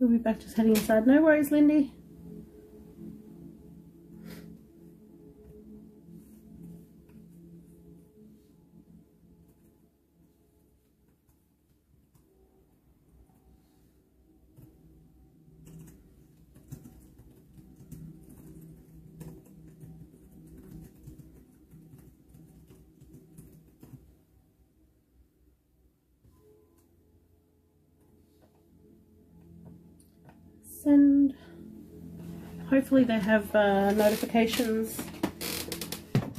We'll be back, just heading inside. No worries, Lindy. Send. Hopefully they have notifications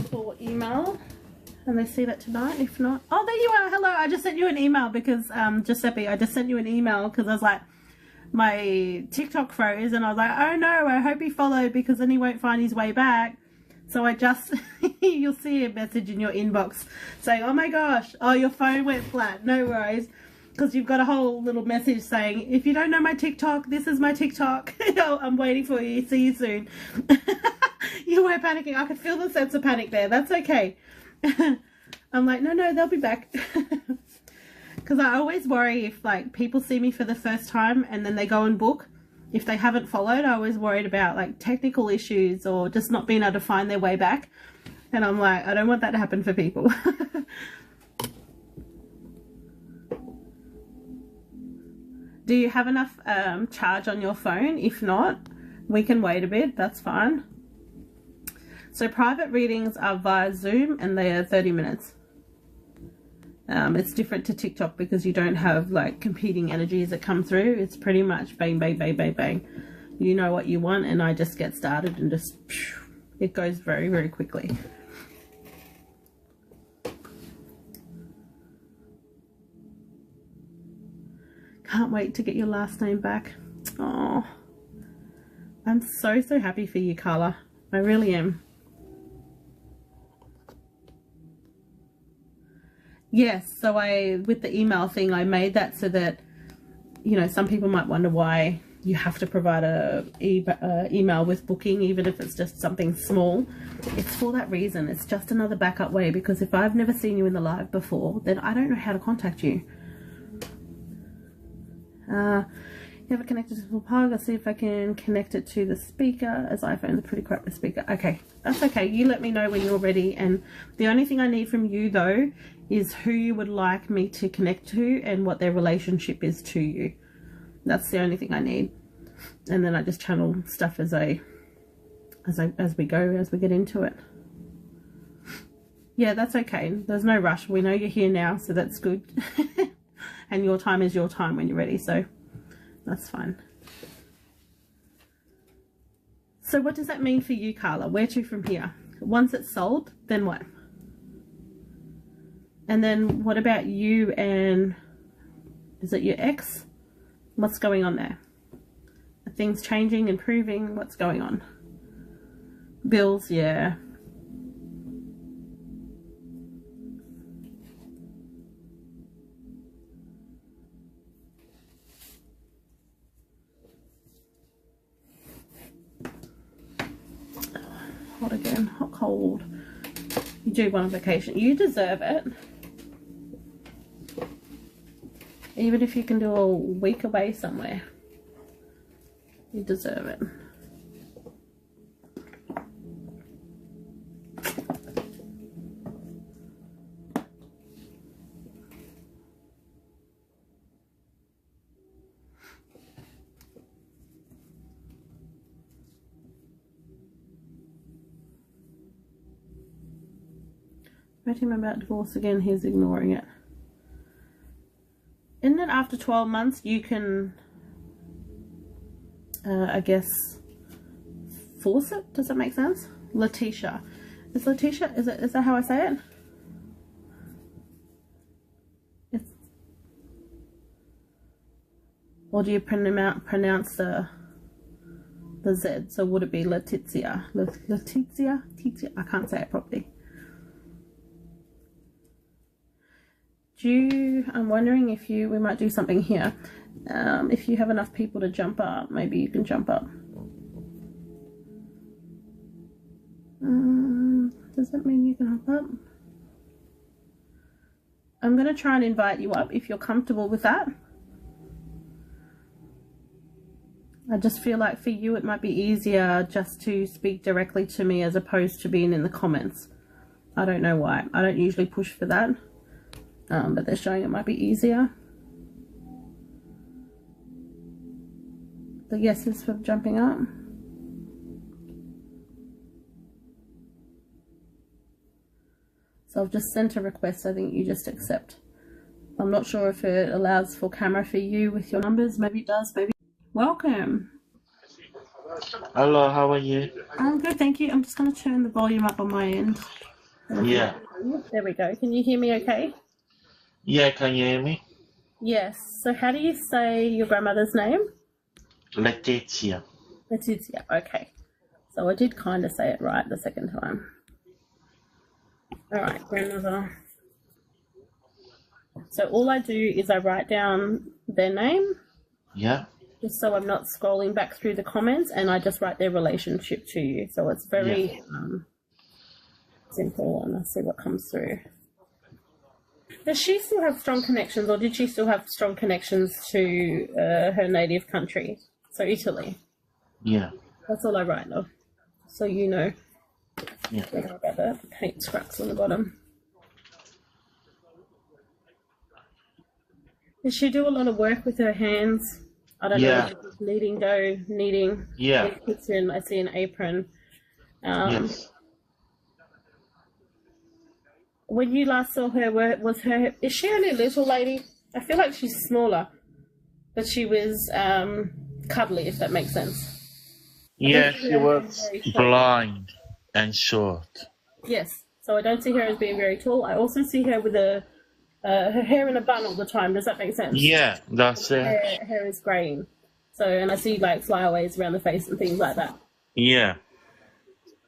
for email and they see that tonight. If not, oh, there you are. Hello, I just sent you an email because Giuseppe, I just sent you an email because I was like, my TikTok froze and I was like, oh no, I hope he followed because then he won't find his way back. So I just you'll see a message in your inbox saying, oh my gosh, oh, your phone went flat. No worries. Because you've got a whole little message saying, if you don't know my TikTok, this is my TikTok. I'm waiting for you. See you soon. You were panicking. I could feel the sense of panic there. That's okay. I'm like, no, they'll be back. Because I always worry if like people see me for the first time and then they go and book. If they haven't followed, I always worried about like technical issues or just not being able to find their way back. And I'm like, I don't want that to happen for people. Do you have enough charge on your phone? If not, we can wait a bit. That's fine. So private readings are via Zoom and they are 30 minutes. It's different to TikTok because you don't have like competing energies that come through. It's pretty much bang, bang, bang, bang, bang. You know what you want and I just get started and just, it goes very, very quickly. Can't wait to get your last name back. Oh, I'm so happy for you, Carla. I really am. Yes, so with the email thing, I made that so that, you know, some people might wonder why you have to provide a email with booking, even if it's just something small. It's for that reason. It's just another backup way, because if I've never seen you in the live before, then I don't know how to contact you. You have it connected to the plug. I'll see if I can connect it to the speaker, as iPhone's a pretty crap speaker. Okay, that's okay. You let me know when you're ready. And the only thing I need from you though is who you would like me to connect to and what their relationship is to you. That's the only thing I need. And then I just channel stuff as we go, as we get into it. Yeah, that's okay. There's no rush. We know you're here now, so that's good. And your time is your time when you're ready, so that's fine. So what does that mean for you, Carla? Where to from here? Once it's sold, then what? And then what about you and, is it your ex? What's going on there? Are things changing, improving? What's going on? Bills, yeah. Hot again, hot, cold. You do want a vacation. You deserve it. Even if you can do a week away somewhere, you deserve it. Met him about divorce again, he's ignoring it. Isn't it after 12 months you can, I guess, force it? Does that make sense? Letitia. Is Letitia, is that how I say it? It's, or do you pronounce the Z? So would it be Letizia? Letizia? I can't say it properly. I'm wondering if we might do something here. If you have enough people to jump up, maybe you can jump up. Does that mean you can hop up? I'm going to try and invite you up if you're comfortable with that. I just feel like for you it might be easier just to speak directly to me as opposed to being in the comments. I don't know why. I don't usually push for that, but they're showing it might be easier. The yeses for jumping up. So I've just sent a request. I think you just accept. I'm not sure if it allows for camera for you with your numbers. Maybe it does. Maybe. Welcome. Hello, how are you? I'm good, thank you. I'm just going to turn the volume up on my end. Yeah. There we go. Can you hear me okay? Yeah, can you hear me? Yes. So how do you say your grandmother's name? Letizia. Letizia. Okay. So I did kind of say it right the second time. All right, grandmother. So all I do is I write down their name. Yeah. Just so I'm not scrolling back through the comments, and I just write their relationship to you. So it's very simple, and I'll see what comes through. Does she still have strong connections, or did she still have strong connections to her native country? So Italy. Yeah. That's all I write, though. So you know. Yeah. Don't worry about that. Paint scraps on the bottom. Does she do a lot of work with her hands? I don't know if it's kneading dough, kneading. Yeah. In the kitchen, I see an apron. Yes. When you last saw her, is she only a little lady? I feel like she's smaller, but she was cuddly, if that makes sense. Yeah, she was blind and short. Yes, so I don't see her as being very tall. I also see her with her hair in a bun all the time. Does that make sense? Yeah, that's it. Her hair is greying. So, and I see like flyaways around the face and things like that. Yeah.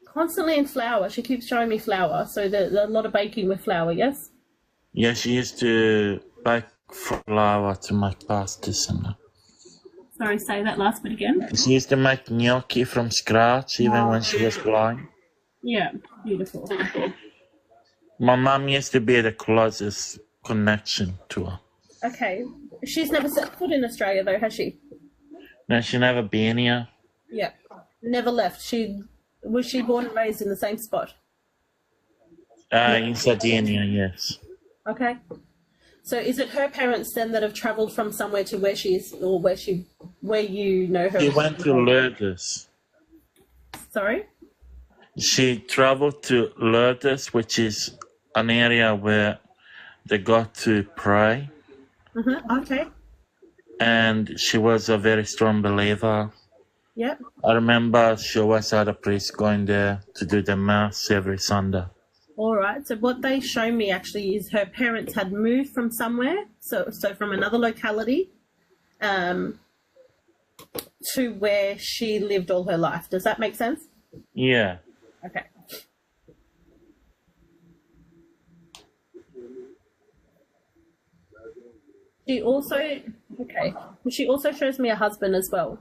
Constantly in flour. She keeps showing me flour. So there's a lot of baking with flour, yes? Yeah, she used to bake flour to make pastas and that. Sorry, say that last bit again. She used to make gnocchi from scratch even when she was blind. Yeah, beautiful. My mum used to be the closest connection to her. Okay. She's never set foot in Australia though, has she? No, she never been here. Yeah. Never left. Was she born and raised in the same spot? In Sardinia, yes. Okay. So is it her parents then that have travelled from somewhere to where she is, or where you know her? She went to Lourdes. Sorry? She traveled to Lourdes, which is an area where they got to pray. Okay. And she was a very strong believer. Yep. I remember she always had a priest going there to do the mass every Sunday. All right. So what they show me actually is her parents had moved from somewhere, so from another locality, to where she lived all her life. Does that make sense? Yeah. Okay. She also shows me a husband as well.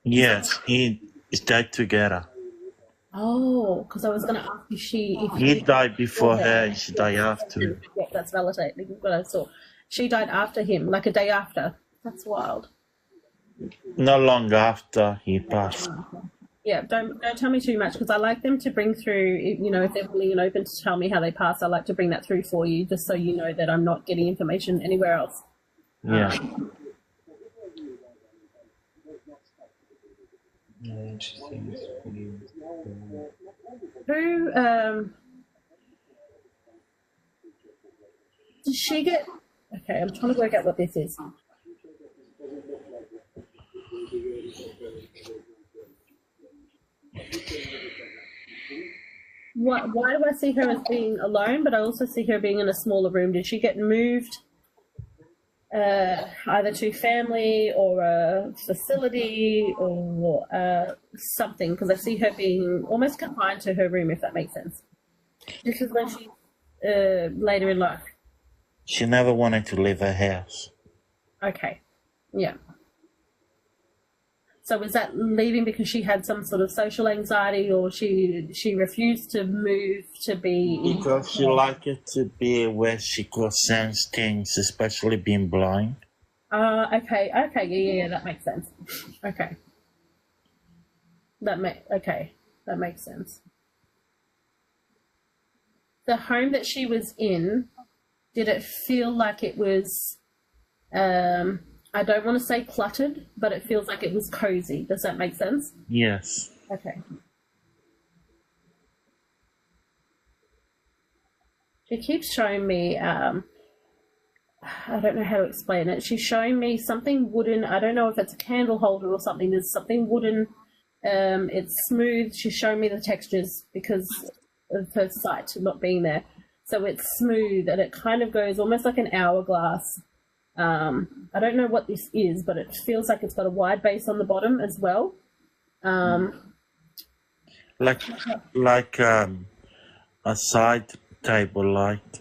Yes, he died together. Oh, because I was going to ask if he died before her and she died after. Yeah, that's validating what I saw. She died after him, like a day after. That's wild. Not long after he passed. Yeah, don't tell me too much, because I like them to bring through, you know, if they're willing and open to tell me how they passed, I like to bring that through for you, just so you know that I'm not getting information anywhere else. Yeah. Who, did she get, okay, I'm trying to work out what this is. Why do I see her as being alone, but I also see her being in a smaller room? Did she get moved either to family or a facility or something? Because I see her being almost confined to her room, if that makes sense. This is when she's later in life. She never wanted to leave her house. Okay, yeah. So was that leaving because she had some sort of social anxiety, or she refused to move to be... Because she liked it to be where she could sense things, especially being blind. Okay, yeah, that makes sense. Okay. Okay, that makes sense. The home that she was in, did it feel like it was, I don't want to say cluttered, but it feels like it was cozy. Does that make sense? Yes. Okay. She keeps showing me, I don't know how to explain it. She's showing me something wooden. I don't know if it's a candle holder or something. There's something wooden. It's smooth. She's showing me the textures because of her sight not being there. So it's smooth and it kind of goes almost like an hourglass. I don't know what this is, but it feels like it's got a wide base on the bottom as well. Like a side table light.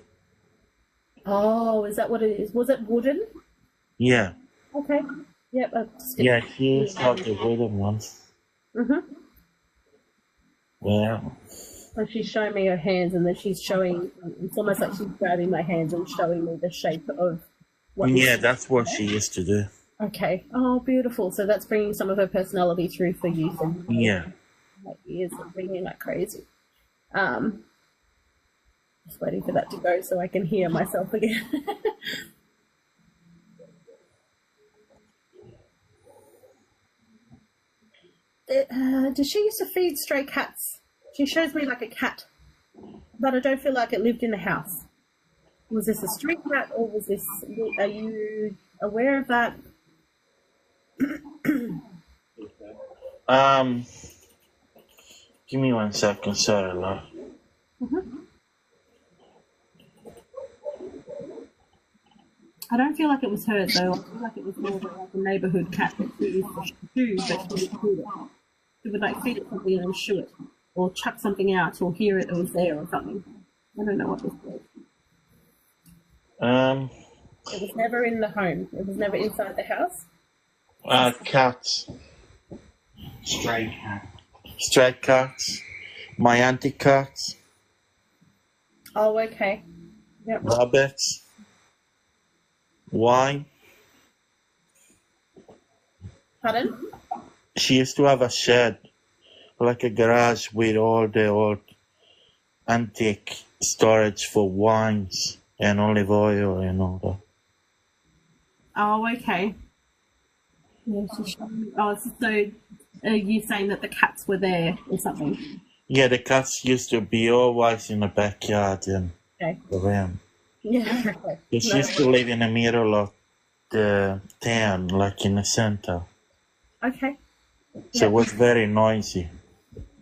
Oh, is that what it is? Was it wooden? Yeah. Okay. Yep. Yeah, she used to have the wooden ones. Mm-hmm. Yeah. So she's showing me her hands, and then she's showing. It's almost like she's grabbing my hands and showing me the shape of what. Yeah, that's what she used to do. Okay. Oh, beautiful. So that's bringing some of her personality through for you. So Yeah. my ears are ringing like crazy. Just waiting for that to go so I can hear myself again. Did she used to feed stray cats? She shows me like a cat, but I don't feel like it lived in the house. Was this a street cat or was this, are you aware of that? Give me 1 second, sorry, love. I don't feel like it was her though. I feel like it was more like a neighbourhood cat that she used to shoo, but she didn't feed it. She would like feed it something and then shoo it, or chuck something out, or hear it was there or something. I don't know what this was. It was never in the home. It was never inside the house. Cats. Stray cat. Stray cats. My auntie cats. Oh, okay. Yep. Rabbits. Wine. Pardon? She used to have a shed, like a garage with all the old antique storage for wines and olive oil and all that. Oh, okay. Yeah, she's showing me. Oh, so are you saying that the cats were there or something? Yeah, the cats used to be always in the backyard and around. Yeah. Okay. She used to live in the middle of the town, like in the center. Okay. So it was very noisy.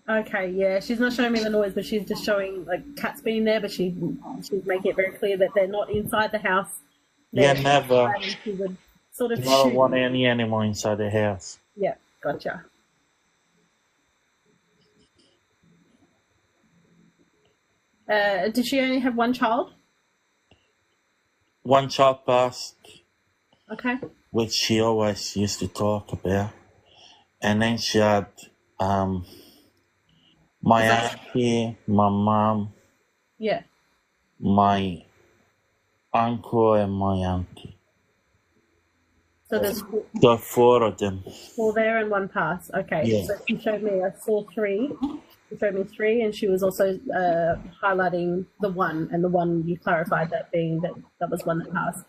Okay, yeah. She's not showing me the noise, but she's just showing like cats being there, but she's making it very clear that they're not inside the house. Yeah, never. She would sort of Never shoot. want any animal inside the house. Yeah, gotcha. Did she only have one child? One child passed, Okay. which she always used to talk about. And then she had my auntie, my mom, Yeah. my uncle, and my auntie. So there's There are 4 of them. 4 there and 1 pass. Okay. Yeah. So she showed me, I saw 3. She showed me 3, and she was also highlighting the 1, and the 1 you clarified that being that was 1 that passed.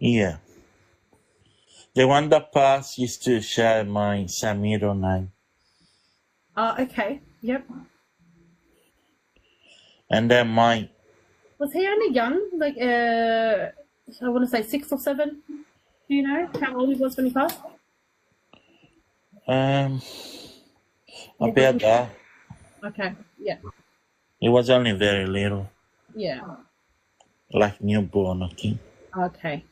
Yeah. The one that passed used to share my Samiro name. Oh, okay. Yep. And then my... Was he only young? Like, I want to say 6 or 7. Do you know how old he was when he passed? About that. Okay. Yeah. He was only very little. Yeah. Like newborn, I think. Okay.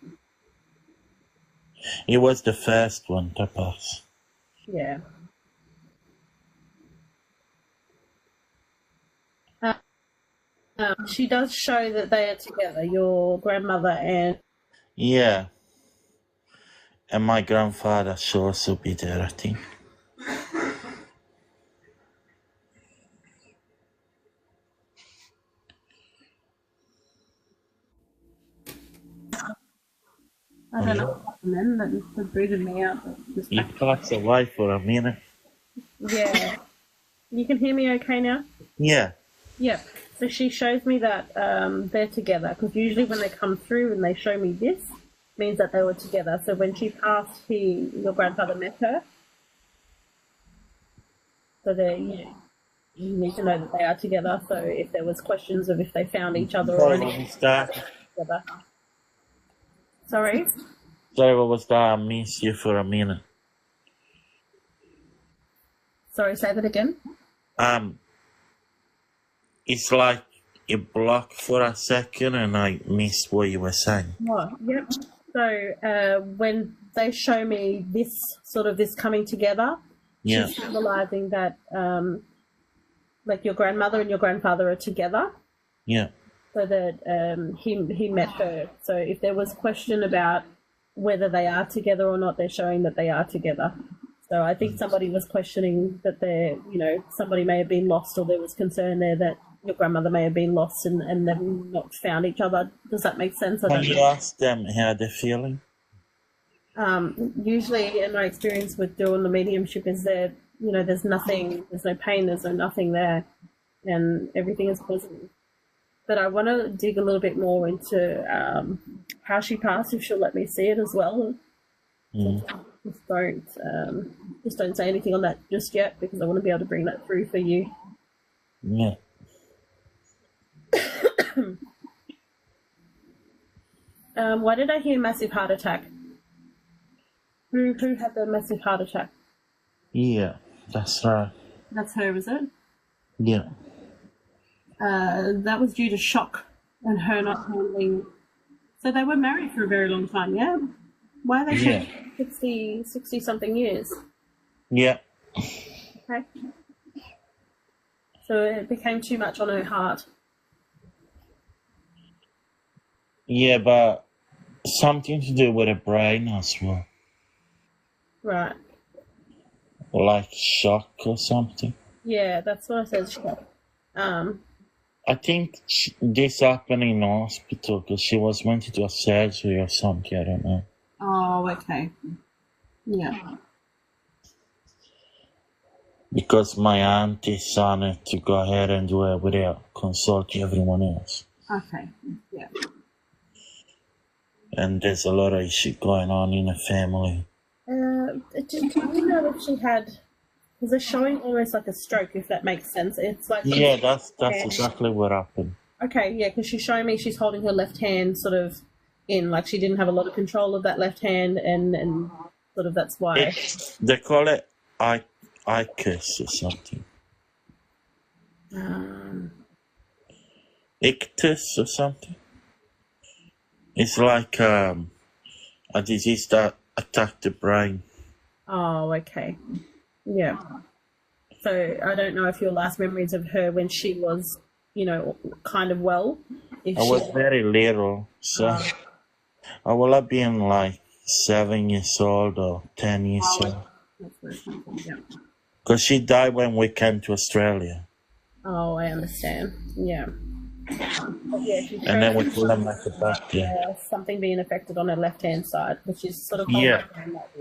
He was the first one to pass. Yeah. She does show that they are together, your grandmother and... Yeah. And my grandfather should also be there, I think. I don't know what happened then, that booted me out. He passed away for a minute. Yeah. You can hear me okay now? Yeah. Yep. So she shows me that they're together, because usually when they come through and they show me this, means that they were together. So when she passed, your grandfather met her. So you need to know that they are together. So if there was questions of if they found each other or Sorry, what anything was that? together. Sorry? Sorry, what was that? I missed you for a minute. Sorry, say that again. It's like it blocked for a second and I missed what you were saying. Oh, yep. So when they show me this coming together, Yeah. she's symbolizing that like your grandmother and your grandfather are together. Yeah. So that he met her. So if there was question about whether they are together or not, they're showing that they are together. So I think somebody was questioning that somebody may have been lost, or there was concern there that your grandmother may have been lost and they've not found each other. Does that make sense? Can you ask them how they're feeling? Usually, in my experience with doing the mediumship, is that there's nothing, there's no pain, there's no nothing there, and everything is positive. But I want to dig a little bit more into how she passed, if she'll let me see it as well. Just don't say anything on that just yet, because I want to be able to bring that through for you. Yeah. Why did I hear massive heart attack? Who had the massive heart attack? Yeah, that's right. That's her, is it? Yeah. That was due to shock and her not handling. So they were married for a very long time, yeah? Why are they 60 something years? Yeah. Okay. So it became too much on her heart. Yeah, but something to do with the brain as well. Right. Like shock or something. Yeah, that's what I said, shock. I think this happened in hospital because she was went to do a surgery or something, I don't know. Oh, okay. Yeah. Because my auntie decided to go ahead and do it without consulting everyone else. Okay, yeah. And there's a lot of issue going on in the family. Do you know if she had... Because they're showing almost like a stroke, if that makes sense. It's like... Yeah, that's exactly what happened. Okay, yeah, because she's showing me she's holding her left hand sort of in, like she didn't have a lot of control of that left hand, and sort of that's why... They call it ictus or something. Ictus or something. It's like a disease that attacked the brain. Oh, okay. Yeah. So I don't know if your last memories of her when she was, kind of well. I was very little, so I will have been like 7 years old or 10 years old. That's very simple, yeah. Because she died when we came to Australia. Oh, I understand. Yeah. And then we pulled them back to back, yeah. Something being affected on her left-hand side, which is sort of...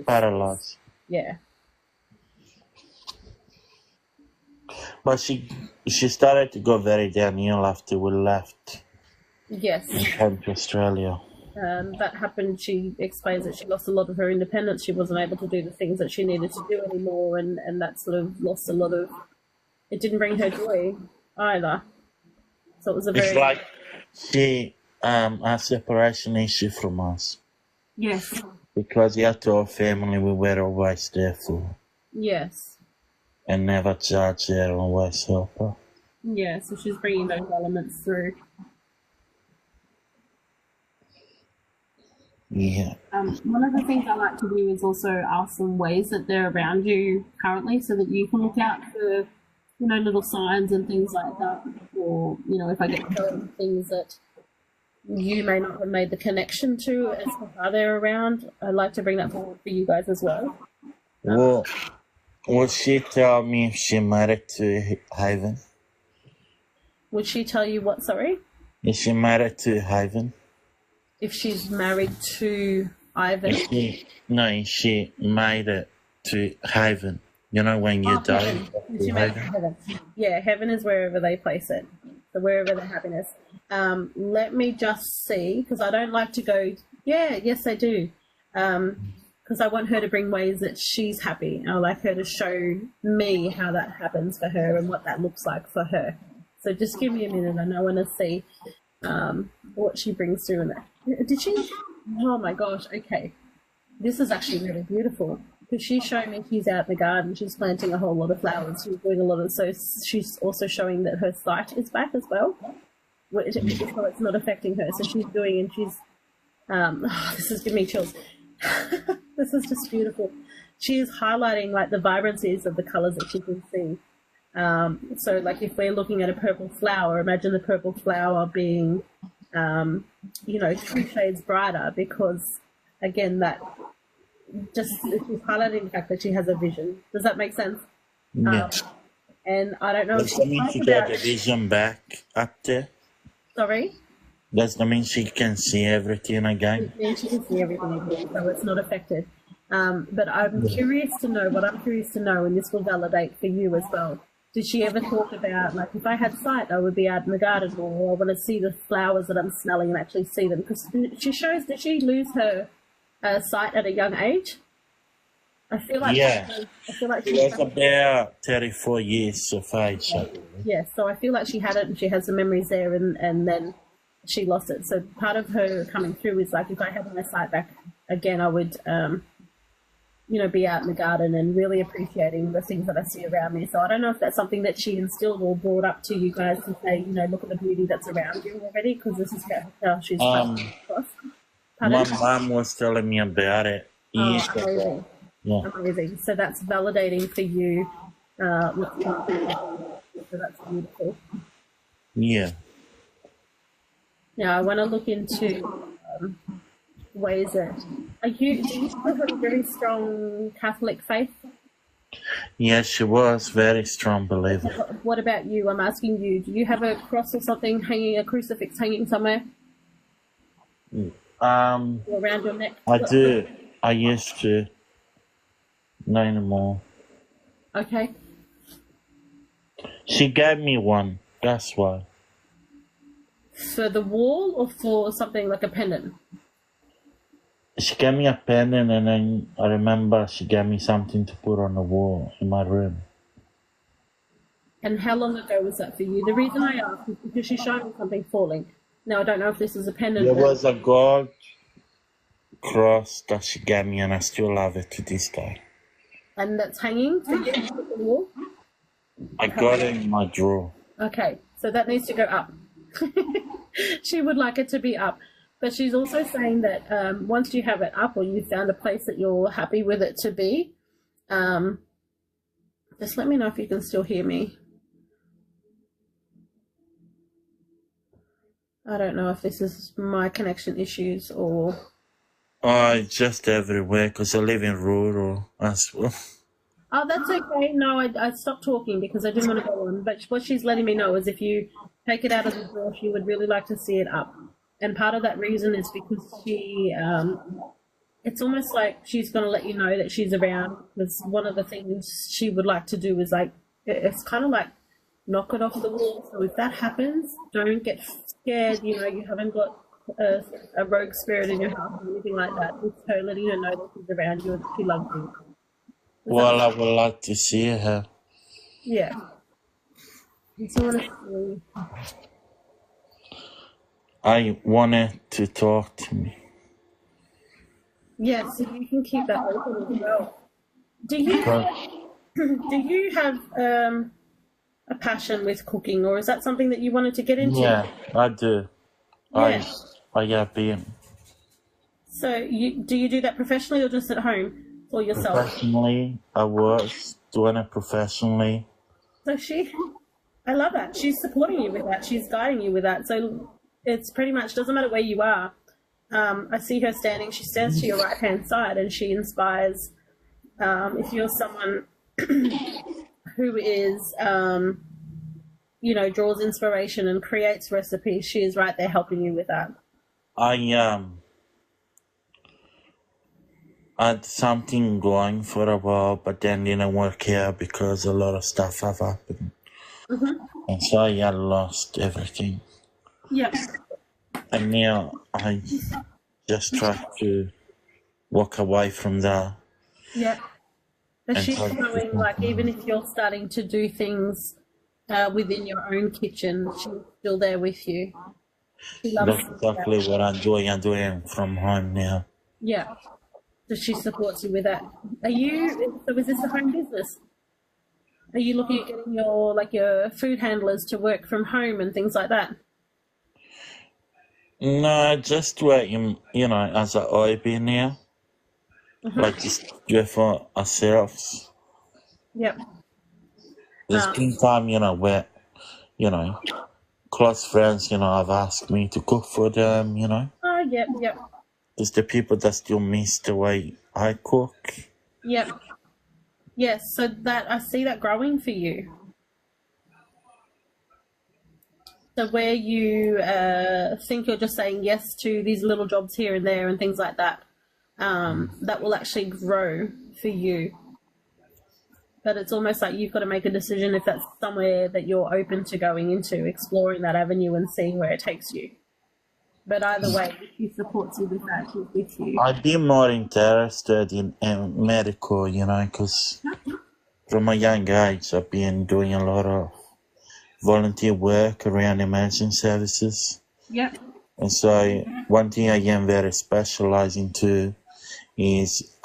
paralyzed. Yeah. But she started to go very downhill after we left. Yes. And came to Australia. That happened. She explains that she lost a lot of her independence. She wasn't able to do the things that she needed to do anymore, and that sort of lost a lot of... It didn't bring her joy either. So it was a very... It's like she a separation issue from us. Yes. Because yeah, to our family, we were always there for. Yes. And never judge her, always help her. Yeah, so she's bringing those elements through. Yeah. One of the things I like to do is also ask them ways that they're around you currently, so that you can look out for, little signs and things like that. Or, if I get certain things that you may not have made the connection to as to how they're around, I'd like to bring that forward for you guys as well. Well, will she tell me if she married to Ivan? Would she tell you what, sorry? Is she married to Ivan? If she's married to Ivan? Is she made it to Ivan, You know, when you die. Heaven. She makes heaven. Yeah, heaven is wherever they place it. So wherever the happiness. Let me just see, because I don't like to go, yes, I do. Because I want her to bring ways that she's happy. I like her to show me how that happens for her and what that looks like for her. So just give me a minute, and I want to see what she brings through in that. Did she? Oh my gosh, okay. This is actually really beautiful. Because she's showing me she's out in the garden, she's planting a whole lot of flowers, she's doing a lot of, so she's also showing that her sight is back as well. So it's not affecting her. So she's doing, and she's, this is giving me chills. This is just beautiful. She is highlighting like the vibrancies of the colours that she can see. So like if we're looking at a purple flower, imagine the purple flower being, you know, 2 shades brighter, because again, that just, she's highlighting the fact that she has a vision. Does that make sense? Yeah. And I don't know if Does that mean she got the vision back up there? Sorry? Does that mean she can see everything again? Yeah, she can see everything again, so it's not affected. But I'm curious to know, what I'm curious to know, and this will validate for you as well, did she ever talk about, like, if I had sight, I would be out in the garden, or I want to see the flowers that I'm smelling and actually see them? Because she shows, did she lose her sight at a young age? I feel like she was about 34 years of age. Yeah, so I feel like she had it and she has the memories there, and then she lost it. So part of her coming through is like, if I had my sight back again, I would, you know, be out in the garden and really appreciating the things that I see around me. So I don't know if that's something that she instilled or brought up to you guys to say, you know, look at the beauty that's around you already, because this is how she's across. My mom was telling me about it. Amazing. Yeah. Amazing. So that's validating for you. So that's beautiful. Yeah. Now I want to look into ways that do you have a very strong Catholic faith? Yes, she was very strong believer. What about you? I'm asking you. Do you have a cross or something hanging, a crucifix hanging somewhere? Or around your neck? I do. I used to. No anymore. Okay. She gave me one. That's why. For the wall or for something like a pendant? She gave me a pendant, and then I remember she gave me something to put on the wall in my room. And how long ago was that for you? The reason I ask is because she's showing me something falling. Now, I don't know if this is a pendant. There was a gold cross that she gave me, and I still have it to this day. And that's hanging for you on the wall? I got it in my drawer. Okay, so that needs to go up. She would like it to be up. But she's also saying that once you have it up, or you found a place that you're happy with it to be, just let me know if you can still hear me. I don't know if this is my connection issues or... Oh, it's just everywhere because I live in rural as well. Oh, that's okay. No, I stopped talking because I didn't want to go on. But what she's letting me know is if you take it out of the drawer, she would really like to see it up. And part of that reason is because she, it's almost like she's going to let you know that she's around. Because one of the things she would like to do is like, it's kind of like knock it off the wall. So if that happens, don't get scared. You know, you haven't got a rogue spirit in your house or anything like that. It's her letting her know that she's around you and that she loves you. Well, I would like to see her. Yeah. So honestly, I wanted to talk to me. yeah, so you can keep that open as well. Do you have a passion with cooking, or is that something that you wanted to get into? Yeah, I do. Yeah. I have been. So do you do that professionally or just at home for yourself? Professionally, I was doing it professionally. So I love that. She's supporting you with that. She's guiding you with that. So it's pretty much, doesn't matter where you are. I see her standing. She stands to your right-hand side and she inspires. If you're someone who is, you know, draws inspiration and creates recipes, she is right there helping you with that. I had something going for a while, but then didn't work out because a lot of stuff have happened. And so I lost everything. Yeah. And now I just try to walk away from that. Yeah. But And she's try to showing, do like, even something. if you're starting to do things within your own kitchen, she's still there with you. She loves That's exactly what I'm doing. I'm doing from home now. Yeah. So she supports you with that. So is this a home business? Are you looking at getting your food handlers to work from home and things like that? No, just working, as a hobby now. Like just do it for ourselves. Yep. There's been time, where, you know, close friends, have asked me to cook for them, Oh, yep, yep, There's the people that still miss the way I cook. yep. Yes, so that I see that growing for you. So where you think you're just saying yes to these little jobs here and there and things like that, that will actually grow for you. But it's almost like you've got to make a decision if that's somewhere that you're open to going into, exploring that avenue and seeing where it takes you. But either way, if she supports you with that, she's with you. I'd be more interested in medical, because from a young age I've been doing a lot of volunteer work around emergency services. Yep. And so one thing I am very specialized into is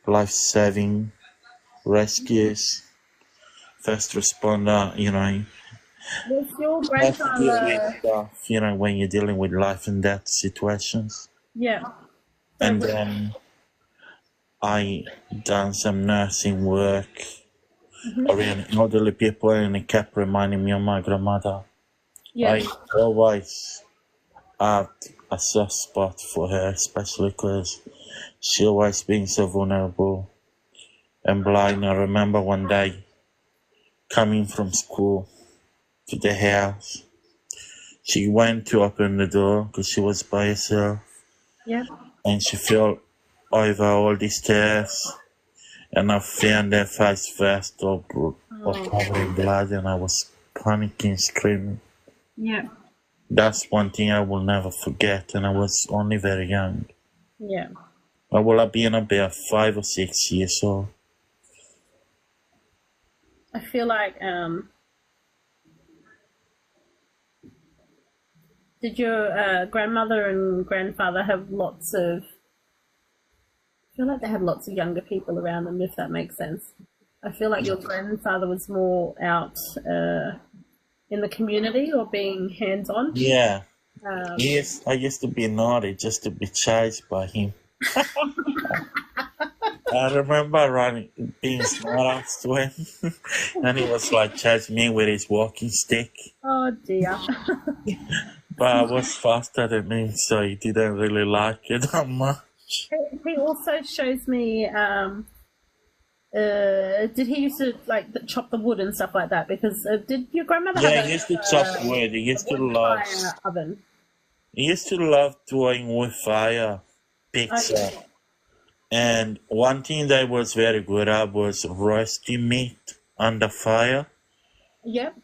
life-saving rescues, first responder, Was your have to deal with grandfather... stuff, when you're dealing with life and death situations. Yeah. And then I done some nursing work around elderly people, and it kept reminding me of my grandmother. Yeah. I always had a soft spot for her, especially because she always been so vulnerable and blind. I remember one day coming from school to the house. She went to open the door because she was by herself. Yeah. And she fell over all the stairs. And I found her face first, all covered in blood, and I was panicking, screaming. Yeah. That's one thing I will never forget, and I was only very young. Yeah. I will have been about 5 or 6 years old. I feel like, did your grandmother and grandfather have lots of... I feel like they had lots of younger people around them, if that makes sense. I feel like your grandfather was more out in the community or being hands-on. Yeah. Yes, I used to be naughty just to be chased by him. I remember being smart to him, and he was like chasing me with his walking stick. Oh dear. But I was faster than him, so he didn't really like it that much. He also shows me, did he used to like chop the wood and stuff like that? Because did your grandmother have he used to chop wood. He used to love fire oven? He used to love doing wood fire pizza. Okay. And one thing that was very good at was roasting meat under fire. Yep.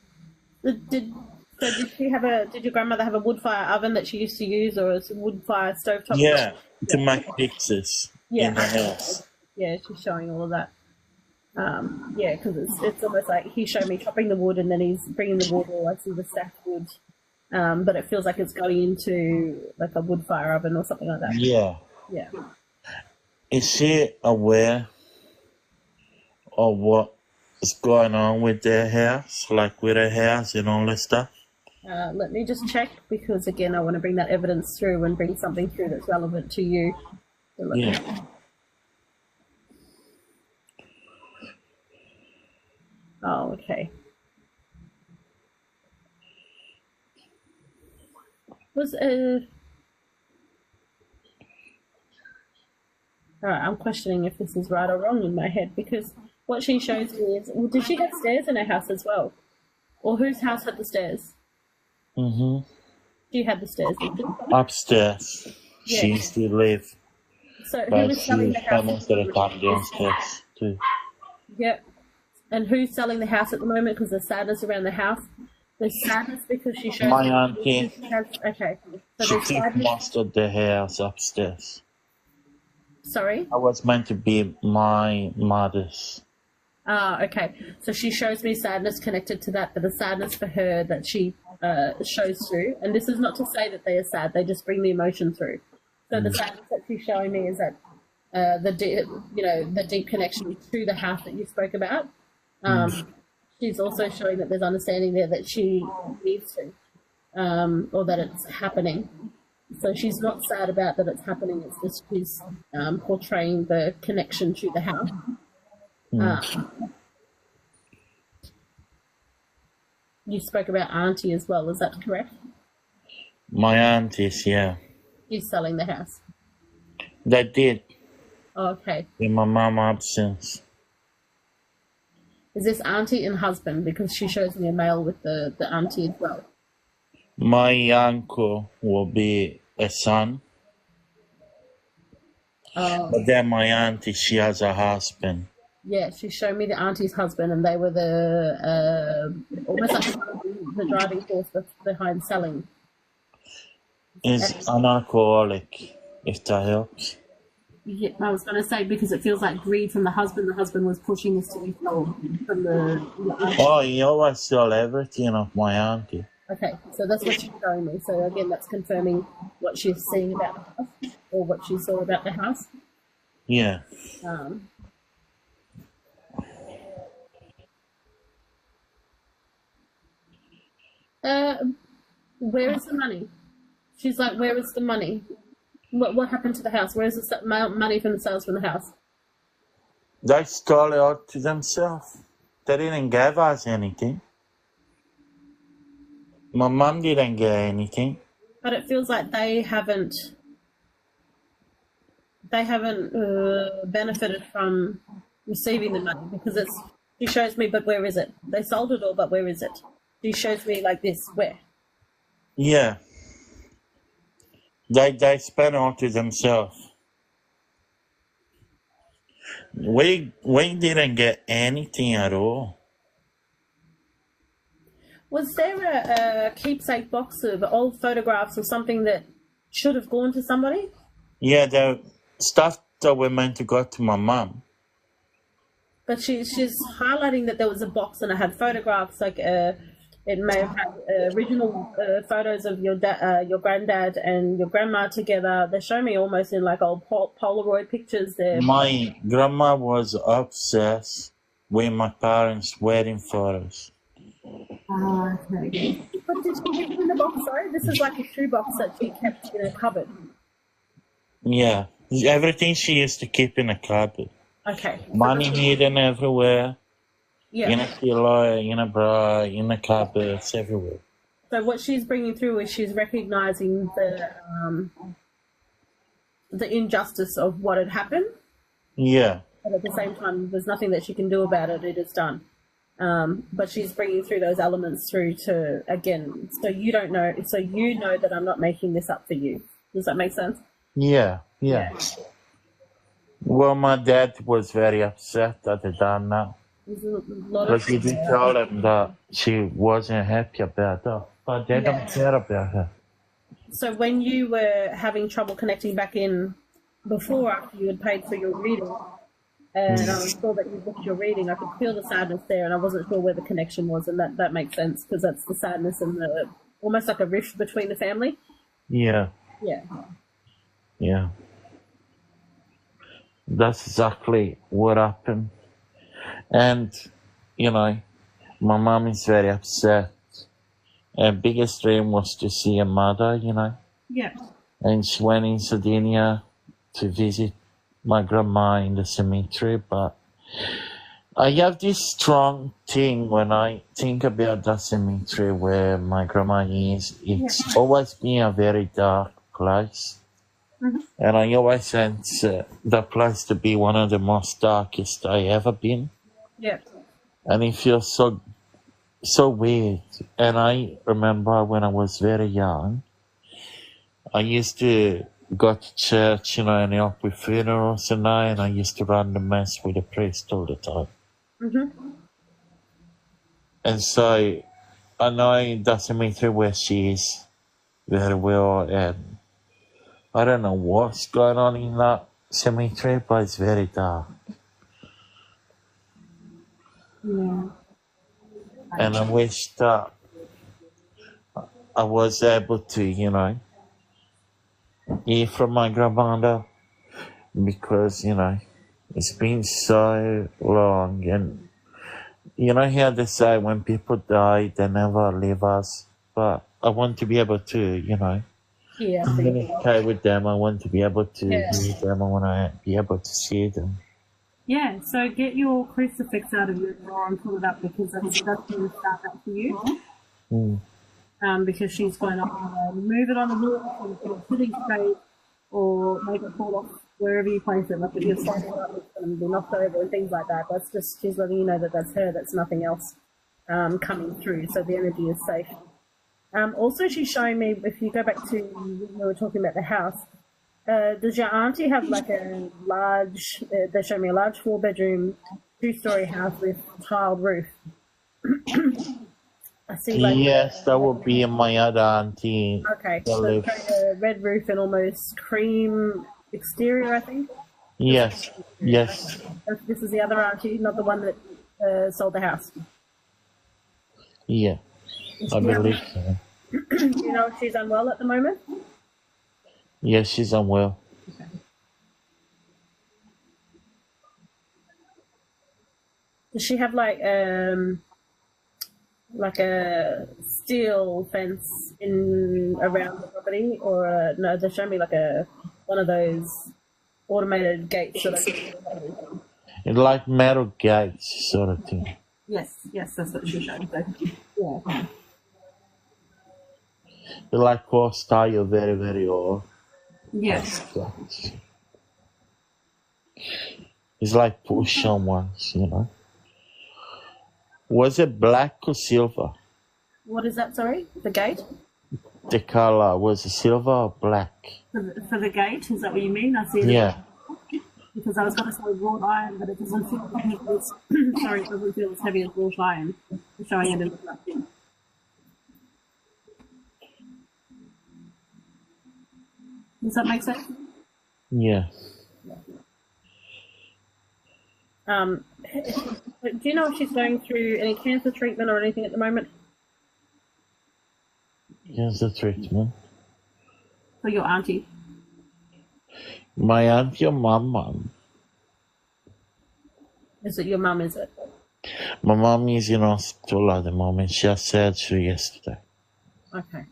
Did your grandmother have a wood fire oven that she used to use, or a wood fire stovetop? Yeah, to make pizzas in the house. Yeah, she's showing all of that. Yeah, because it's almost like he showed me chopping the wood and then he's bringing the wood, or I see the stacked wood. But it feels like it's going into like a wood fire oven or something like that. Yeah. Yeah. Is she aware of what is going on with their house, like with her house and all that stuff? Let me just check, because again, I want to bring that evidence through and bring something through that's relevant to you. So yeah. Oh, okay. Alright, I'm questioning if this is right or wrong in my head, because what she shows me is, well, did she have stairs in her house as well? Or whose house had the stairs? Mm-hmm. She had the stairs. Upstairs. Yeah. She used to live. So who But is selling she the house? spent most of the time downstairs too. Yep. And who's selling the house at the moment? Because there's sadness around the house. There's sadness because she shows. My auntie. Okay. So She there's took sadness. most of the house upstairs. Sorry. I was meant to be my mother's. Ah, okay. So she shows me sadness connected to that, but the sadness for her that she shows through. And this is not to say that they are sad; they just bring the emotion through. So the sadness that she's showing me is that the deep connection to the house that you spoke about. She's also showing that there's understanding there that she needs to, or that it's happening. So she's not sad about that it's happening. It's just she's portraying the connection to the house. You spoke about auntie as well. Is that correct? My aunties, yeah. She's selling the house. They did Oh, okay. in my mum's absence. Is this auntie and husband? Because she shows me a male with the auntie as well. My uncle will be a son. Oh, But then my auntie, she has a husband. yeah. She showed me the auntie's husband, and they were the almost like the driving force behind selling. He's an alcoholic, if that helps. Yeah, I was going to say because it feels like greed from the husband. The husband was pushing this to be sold from the auntie. Oh, he always sold everything of my auntie. Okay, so that's what she's showing me. So again, that's confirming what she's seeing about the house or what she saw about the house. Yeah. Where is the money? She's like, where is the money? What happened to the house? Where is the money from the sales from the house? They stole it all to themselves. They didn't give us anything. My mum didn't get anything. But it feels like they haven't benefited from receiving the money because it's. She shows me, but where is it? They sold it all, but where is it? She shows me like this. Where? Yeah. They spent all to themselves. We didn't get anything at all. Was there a keepsake box of old photographs or something that should have gone to somebody? Yeah, the stuff that were meant to go to my mum. But she's highlighting that there was a box and it had photographs, like it may have had original photos of your granddad and your grandma together. They show me almost in like old Polaroid pictures there. My grandma was obsessed with my parents' wedding photos. Okay. But did she keep it in the box? Sorry, this is like a shoebox that she kept in a cupboard. Yeah, everything she used to keep in a cupboard. Okay. Money hidden everywhere. Yeah. In a pillow, in a bra, in the cupboards, everywhere. So what she's bringing through is she's recognizing the injustice of what had happened. Yeah. But at the same time, there's nothing that she can do about it. It is done. But she's bringing through those elements through to, again, so you don't know, so you know that I'm not making this up for you. Does that make sense? Yeah. Well, my dad was very upset that they done that. Because he did tell him that she wasn't happy about that. But they don't care about her. So when you were having trouble connecting back in before, after you had paid for your reading, and I saw that you booked your reading, I could feel the sadness there, and I wasn't sure where the connection was, and that makes sense, because that's the sadness and the almost like a rift between the family. Yeah. That's exactly what happened. And, you know, my mom is very upset. Her biggest dream was to see her mother, you know. Yeah. And she went in Sardinia to visit my grandma in the cemetery. But I have this strong thing when I think about that cemetery where my grandma is. It's always been a very dark place. Mm-hmm. And I always sense that place to be one of the most darkest I ever been. Yeah. And it feels so weird. And I remember when I was very young, I used to go to church, and help with funerals and that, and I used to run the mass with the priest all the time. Mm-hmm. And so I know the cemetery where she is very well, and I don't know what's going on in that cemetery, but it's very dark. Yeah. And I wish that I was able to, hear from my grandmother, because, it's been so long. And how they say when people die, they never leave us. But I want to be able to, Yeah. communicate with them. I want to be able to Yeah. hear them. I want to be able to see them. Yeah, so get your crucifix out of your drawer and pull it up, because that's going to start that for you. Because she's going to move it on the wall, or sitting straight, or make it fall off wherever you place it. Like if you're standing up, it's going to be knocked over and things like that. That's just, she's letting you know that that's her, that's nothing else coming through, so the energy is safe. Also, she's showing me, if you go back to when we were talking about the house, does your auntie have like a large, they show me a large 4-bedroom, 2-story house with tiled roof? I see like... Yes, that would be my other auntie. Okay, so it's a red roof and almost cream exterior, I think? Yes, yes. This is the other auntie, not the one that sold the house? Yeah, I believe so. Do you know if she's unwell at the moment? Yes, she's unwell. Okay. Does she have like a steel fence around the property, or no? They show me like one of those automated gates that It's like metal gates sort of thing. Yes, that's what she showed. So, yeah. They're like horse style, very, very old. Yes. It's like push on ones, Was it black or silver? What is that, sorry? The gate? The color, was it silver or black? For the gate, is that what you mean? I see it. Yeah. Because I was going to say wrought iron, but it doesn't feel as sorry, it doesn't feel as heavy as wrought iron. I'm showing it in the black. Does that make sense? Yeah. Do you know if she's going through any cancer treatment or anything at the moment? Cancer treatment. For your auntie? My auntie or my mum? Is it your mum, is it? My mum is in hospital at the moment. She had surgery yesterday. Okay.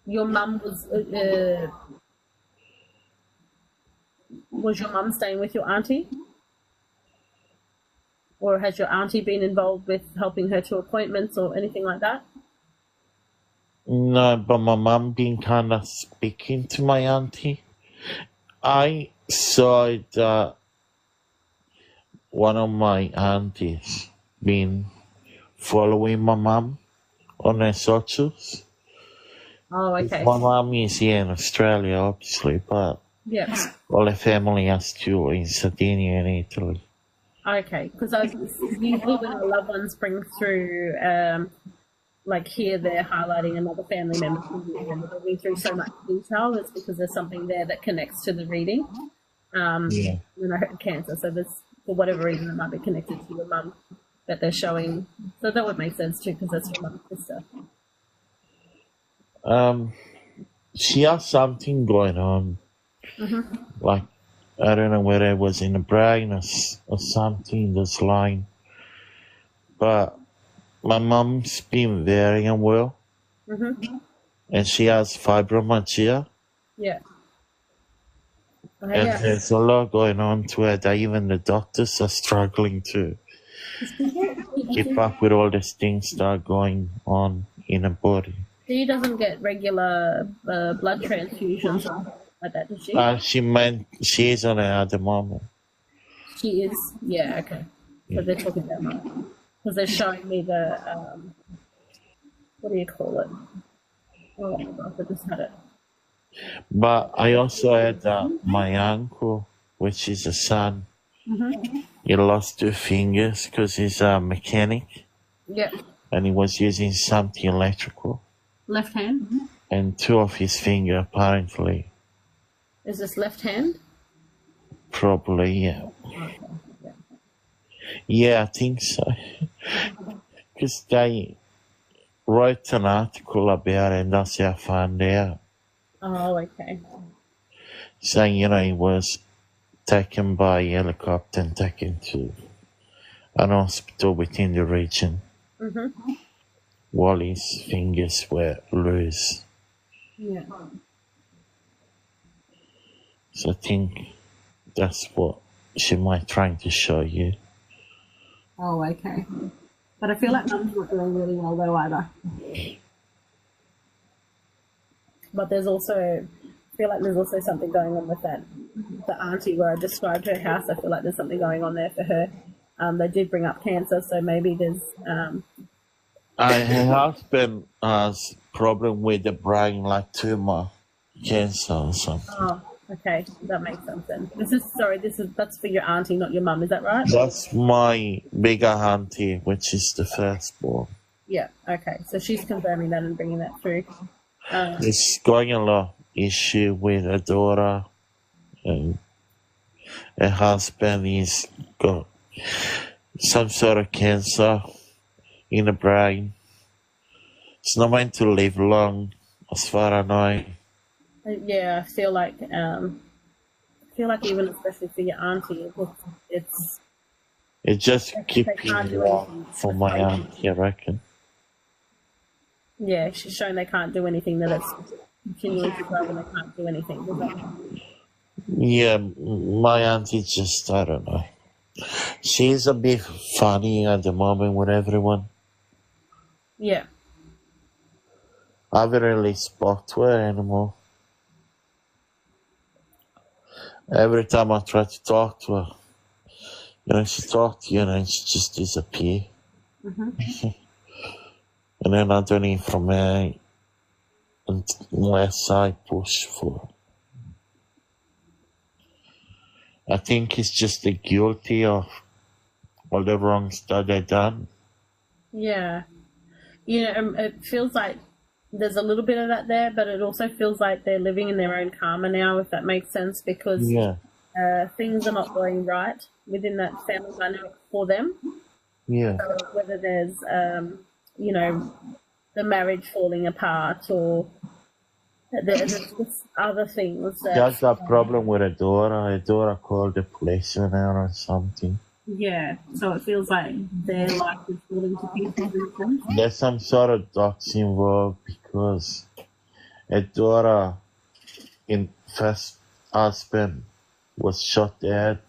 Your mum was your mum staying with your auntie? Or has your auntie been involved with helping her to appointments or anything like that? No, but my mum been kind of speaking to my auntie. I saw that one of my aunties been following my mum on her socials. Oh, okay. My mum is here in Australia, obviously, but all her family are still in Sardinia and Italy. Okay, because usually when our loved ones bring through, like here they're highlighting another family member and they're going through so much detail, it's because there's something there that connects to the reading. When I heard cancer, so there's, for whatever reason, it might be connected to your mum that they're showing. So that would make sense too, because that's your mum's sister. She has something going on. Like, I don't know whether it was in the brain or something in this line. But my mum's been very unwell. And she has fibromyalgia. Yeah. And there's a lot going on to her that even the doctors are struggling to keep up with all these things that are going on in her body. She doesn't get regular blood transfusions like that, does she? She is on it at the moment. She is? Yeah, okay. So they're talking about mum. Because they're showing me the, what do you call it? Oh my gosh, I just had it. But I also had my uncle, which is a son. He lost 2 fingers because he's a mechanic. Yeah. And he was using something electrical. Left hand? And 2 of his fingers, apparently. Is this left hand? Probably, yeah. Okay. Yeah. Yeah, I think so. Because they wrote an article about it, and that's how I found out. Oh, okay. Saying, he was taken by helicopter and taken to an hospital within the region while his fingers were loose. Yeah. So I think that's what she might trying to show you. Oh, okay. But I feel like Mum's not doing really well though either. But I feel like there's also something going on with that. The auntie where I described her house, I feel like there's something going on there for her. They did bring up cancer, so maybe there's... Her husband has problem with the brain, like tumor, cancer or something. Oh, okay. That makes some sense. That's for your auntie, not your mum, is that right? That's my bigger auntie, which is the firstborn. Yeah, okay. So she's confirming that and bringing that through. It's going a lot issue with her daughter, and her husband is got some sort of cancer in the brain. It's not meant to live long, as far as I know. Yeah, I feel like even especially for your auntie, It just they keeps can't do wrong anything. for my auntie, I reckon. Yeah, she's shown they can't do anything, that it's continuing to grow and they can't do anything. Does that... Yeah, my auntie just, I don't know. She's a bit funny at the moment with everyone. Yeah. I haven't really spoke to her anymore. Every time I try to talk to her, she talks to you and then she just disappears. And then I don't hear from her unless I push for her. I think it's just the guilty of all the wrongs that they done. Yeah. It feels like there's a little bit of that there, but it also feels like they're living in their own karma now, if that makes sense, because things are not going right within that family dynamic for them. Yeah. So whether there's, the marriage falling apart or there's just other things. That's a problem with her daughter. Her daughter called the police on her or something. Yeah, so it feels like their life is falling to pieces. There's some sort of docs involved because her daughter in first husband was shot dead,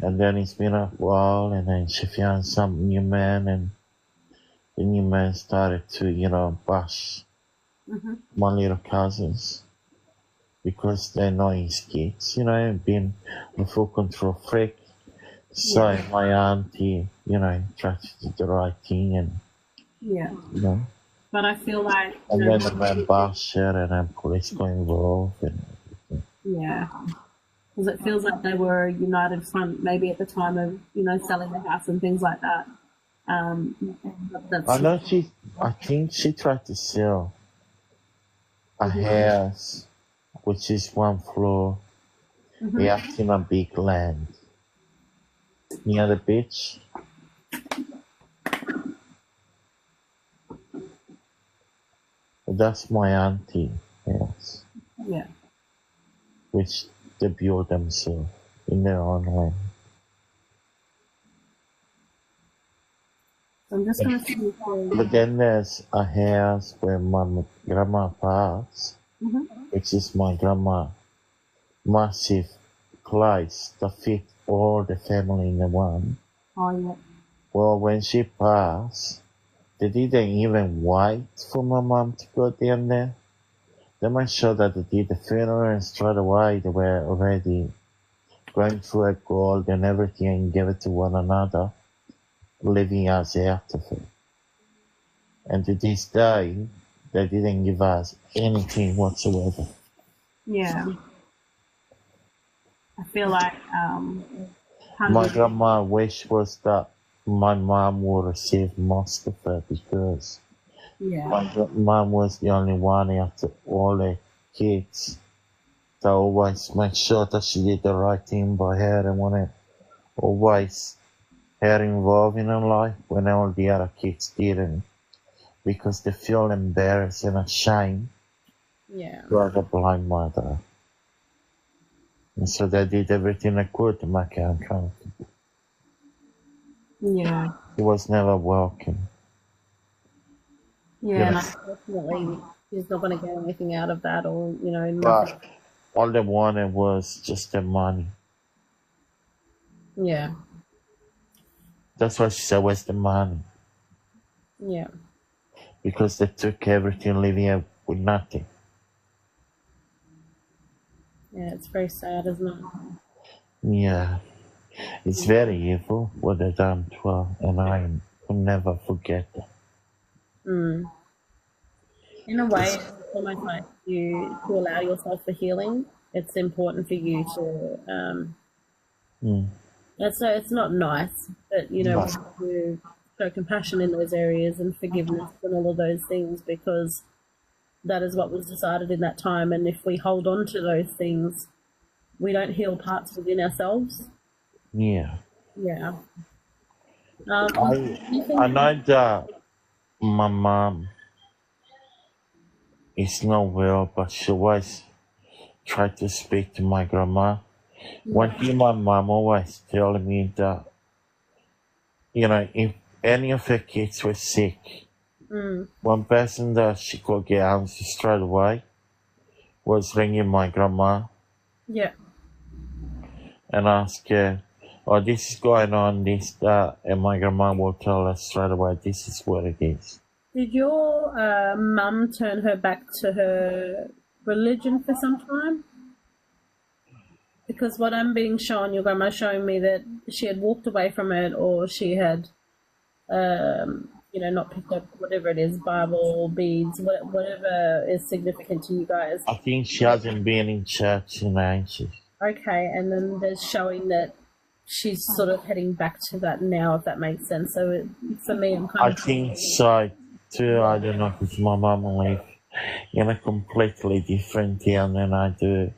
and then it's been a while, and then she found some new man, and the new man started to, bash my little cousins because they're not his kids, being a full control freak. So my auntie, tried to do the right thing and, But I feel like... And then the man bashed her and then police got involved and everything. Yeah. Because it feels like they were a united front maybe at the time of, selling the house and things like that. I think she tried to sell a house, which is 1 floor. We have in a big land near the beach. That's my auntie house. Yeah. Which they build themselves in their own land. I'm just going to see But then there's a house where my grandma passed, which is my grandma, massive place that fit all the family in the one. Oh, yeah. Well, when she passed, they didn't even wait for my mom to go down there. They made sure that they did the funeral and straight away they were already going through her gold and everything and gave it to one another, living us out of it. And to this day, they didn't give us anything whatsoever. Yeah. I feel like My grandma's wish was that my mom would receive most of it because my mom was the only one after all the kids. To always make sure that she did the right thing by her and wanted always her involved in her life when all the other kids didn't because they feel embarrassed and ashamed to have a blind mother. And so they did everything they could to make her uncomfortable. Yeah. She was never welcome. Yeah, and unfortunately, she's not going to get anything out of that, or nothing. But all they wanted was just the money. Yeah. That's what she said was the money. Yeah. Because they took everything, leaving her with nothing. Yeah, it's very sad, isn't it? Yeah. It's very evil what they done to her, and I will never forget that. Mm. In a way, it's almost like to allow yourself for healing. It's important for you to. It's not nice, but to show compassion in those areas and forgiveness and all of those things, because that is what was decided in that time. And if we hold on to those things, we don't heal parts within ourselves. Yeah. Yeah. I know that my mom is not well, but she always tried to speak to my grandma. One thing my mom always telling me that, if any of her kids were sick, one person that she could get answers straight away was ringing my grandma. Yeah. And ask her, oh, this is going on, this, that, and my grandma will tell us straight away, this is what it is. Did your mum turn her back to her religion for some time? Because what I'm being shown, your grandma's showing me that she had walked away from it, or she had, not picked up whatever it is, Bible, beads, whatever is significant to you guys. I think she hasn't been in church in ages. Okay, and then there's showing that she's sort of heading back to that now, if that makes sense. So for me, I'm kind of... I think so too. I don't know, because my mum lives in a completely different town than I do.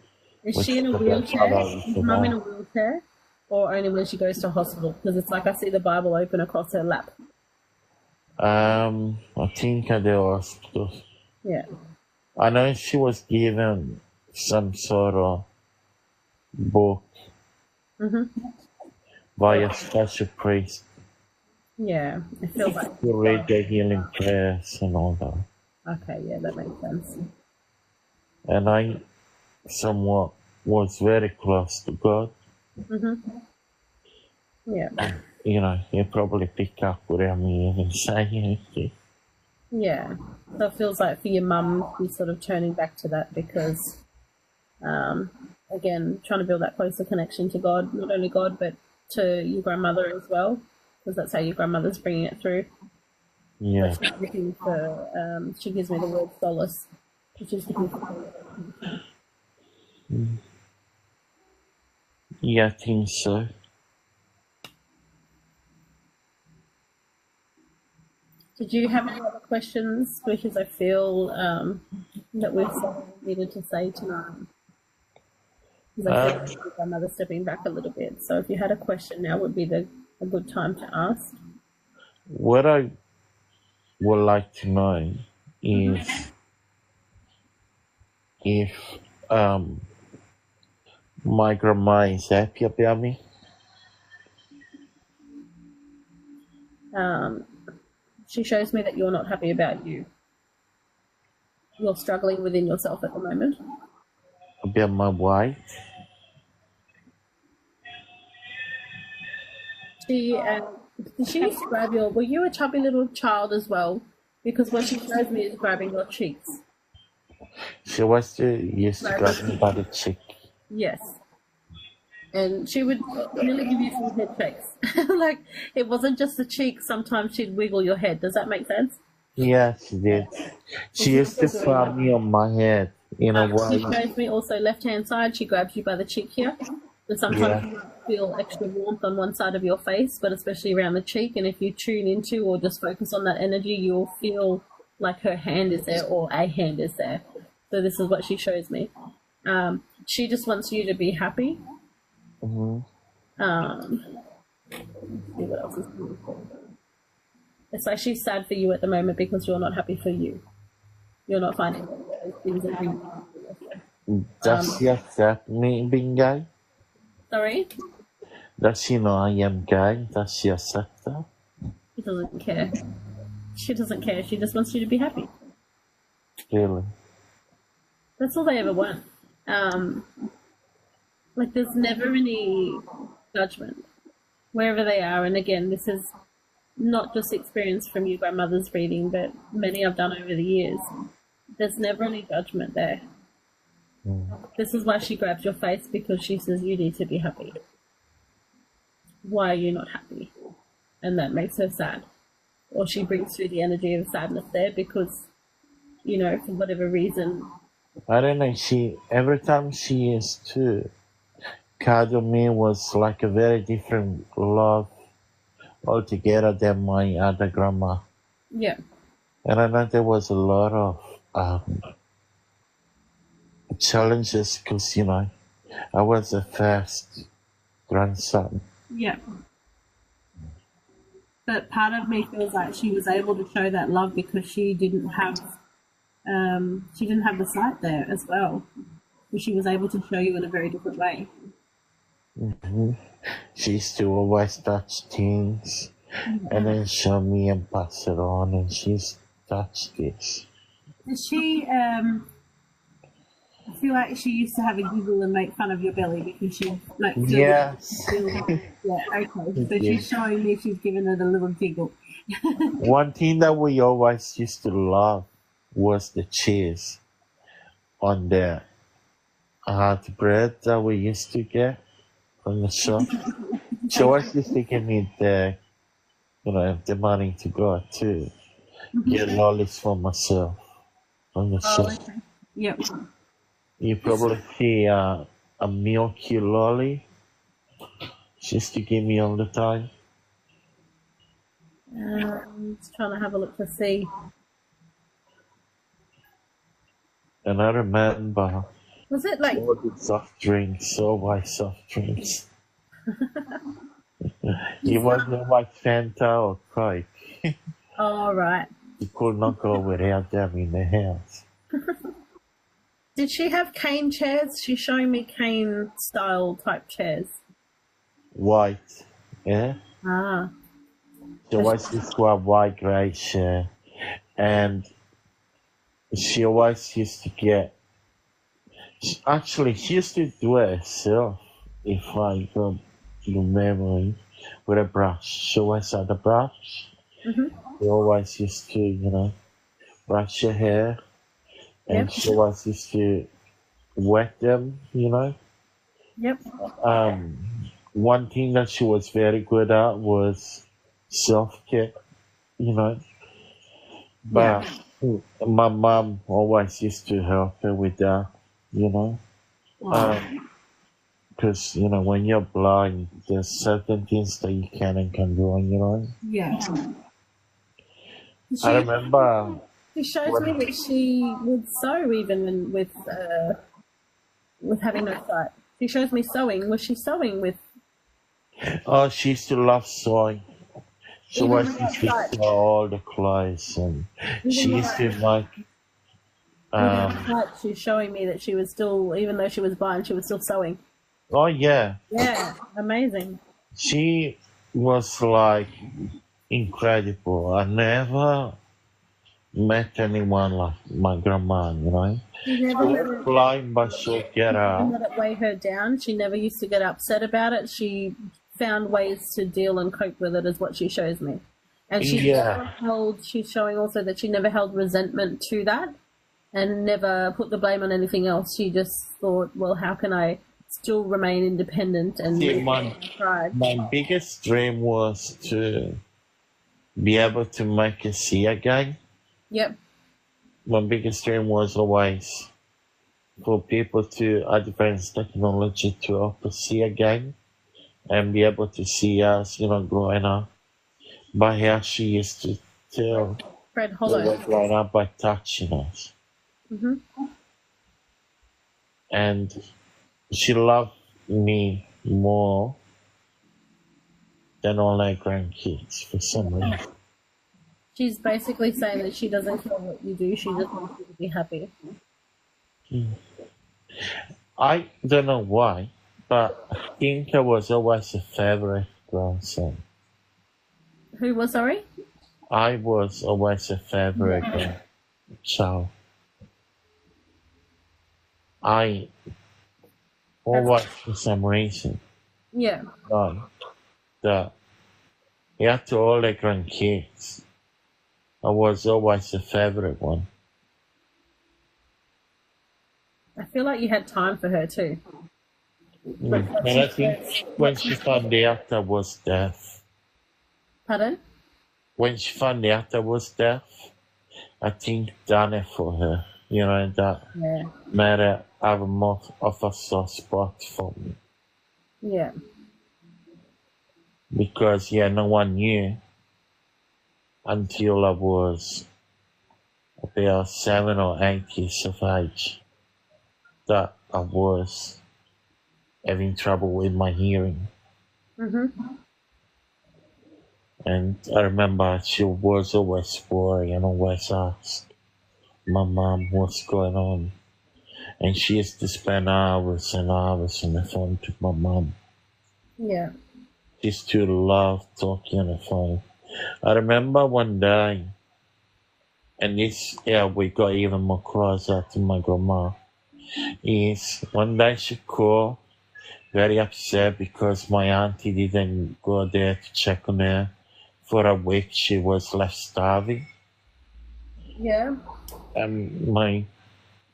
Is she in a wheelchair? Is mum in a wheelchair? Or only when she goes to hospital? Because it's like I see the Bible open across her lap. I think at the hospital. Yeah. I know she was given some sort of book by a special priest. Yeah, I feel like... To read the healing prayers and all that. Okay, yeah, that makes sense. And I somewhat was very close to God. Yeah. He probably pick up without me even saying anything. Yeah. So it feels like for your mum, you're sort of turning back to that because, again, trying to build that closer connection to God, not only God, but to your grandmother as well, because that's how your grandmother's bringing it through. Yeah. So she's looking for, she gives me the word solace, which is looking for... Yeah, I think so. Did you have any other questions? Because I feel that we've needed to say tonight. Because I feel like my mother stepping back a little bit. So if you had a question, now would be a good time to ask. What I would like to know is if my grandma is happy about me. She shows me that you're not happy about you. You're struggling within yourself at the moment. About my wife. Did she describe were you a chubby little child as well? Because what she shows me is grabbing your cheeks. She was used to grab me by the cheek. Yes. And she would really give you some head shakes. Like, it wasn't just the cheek. Sometimes she'd wiggle your head. Does that make sense? Yeah, she did. She used to pat me on my head In a She way, shows me also left-hand side, she grabs you by the cheek here. And sometimes yeah. you might feel extra warmth on one side of your face, but especially around the cheek. And if you tune into or just focus on that energy, you'll feel like her hand is there or a hand is there. So this is what she shows me. She just wants you to be happy. Mm-hmm. Let's see what else is going on. It's like she's sad for you at the moment because you're not happy for you. You're not finding those things that you. Does she accept me being gay? Sorry? Does she know I am gay? Does she accept that? She doesn't care. She doesn't care. She just wants you to be happy. Really? That's all they ever want. Like, there's never any judgment wherever they are. And again, this is not just experience from your grandmother's reading, but many I've done over the years. There's never any judgment there. This is why she grabs your face, because she says you need to be happy. Why are you not happy? And that makes her sad. Or she brings through the energy of sadness there because, you know, for whatever reason. I don't know, every time she used to cuddle me was like a very different love altogether than my other grandma. Yeah. And I know there was a lot of challenges because, you know, I was the first grandson. Yeah. But part of me feels like she was able to show that love because she didn't have the sight there as well. She was able to show you in a very different way. Mm-hmm. She used to always touch things and then show me and pass it on, and she's touched this. Does she, I feel like she used to have a giggle and make fun of your belly because she, like, Yes. yeah, okay. So she's showing me she's giving it a little giggle. One thing that we always used to love was the cheese on the hot bread that we used to get from the shop. She always used to give me the money to go to get lollies for myself from the shop. Okay. Yep. You probably see a milky lolly. She used to give me all the time. Just trying to have a look to see. And I remember Was it like all the soft drinks, always soft drinks. It wasn't like Fanta or Coke. oh right. You could not go without them in the house. Did she have cane chairs? She's showing me cane style type chairs. White, yeah? Ah. She always used to have white grey chair. And she always used to get... She used to do it herself, if I got your memory, with a brush. She always had a brush. Mm-hmm. She always used to, brush her hair. And she always used to wet them, Yep. One thing that she was very good at was self-care, But my mom always used to help her with that, Wow. Because, when you're blind, there's certain things that you can and can do on your own. Yeah. I remember... She shows me that she would sew even with having no sight. She shows me sewing. Was she sewing with? Oh, she used to love sewing. She always used to sew all the clothes, and she used to like. She's showing me that she was still, even though she was blind, she was still sewing. Oh yeah. Yeah, amazing. She was like incredible. I never met anyone like my grandma, She never let it, blind, but she'll get up. let it weigh her down. She never used to get upset about it. She found ways to deal and cope with it, is what she shows me. And she's showing also that she never held resentment to that and never put the blame on anything else. She just thought, well, how can I still remain independent and pride? My biggest dream was to be able to make her see again. Yep. My biggest dream was always for people to advance technology to help us see again and be able to see us, growing up. By how she used to tell Fred we Hollow. were growing up by touching us. Mhm. And she loved me more than all her grandkids for some reason. She's basically saying that she doesn't care what you do. She just wants you to be happy. I don't know why, but I think I was always a favorite grandson. Who was sorry? I was always a favorite grandchild. I always, for some reason, Yeah. thought that after all the grandkids, I was always a favorite one. I feel like you had time for her too. And I think when she found out I was deaf, Pardon? when she found out I was deaf, I think done it for her. That Yeah. made her have more of a soft spot for me. Yeah. Because, no one knew until I was about 7 or 8 years of age that I was having trouble with my hearing. Mhm. And I remember she was always worried and always asked my mom what's going on. And she used to spend hours and hours on the phone to my mom. Yeah. She used to love talking on the phone. I remember one day, and this, we got even more closer to my grandma, is one day she called very upset because my auntie didn't go there to check on her. For a week, she was left starving. Yeah. And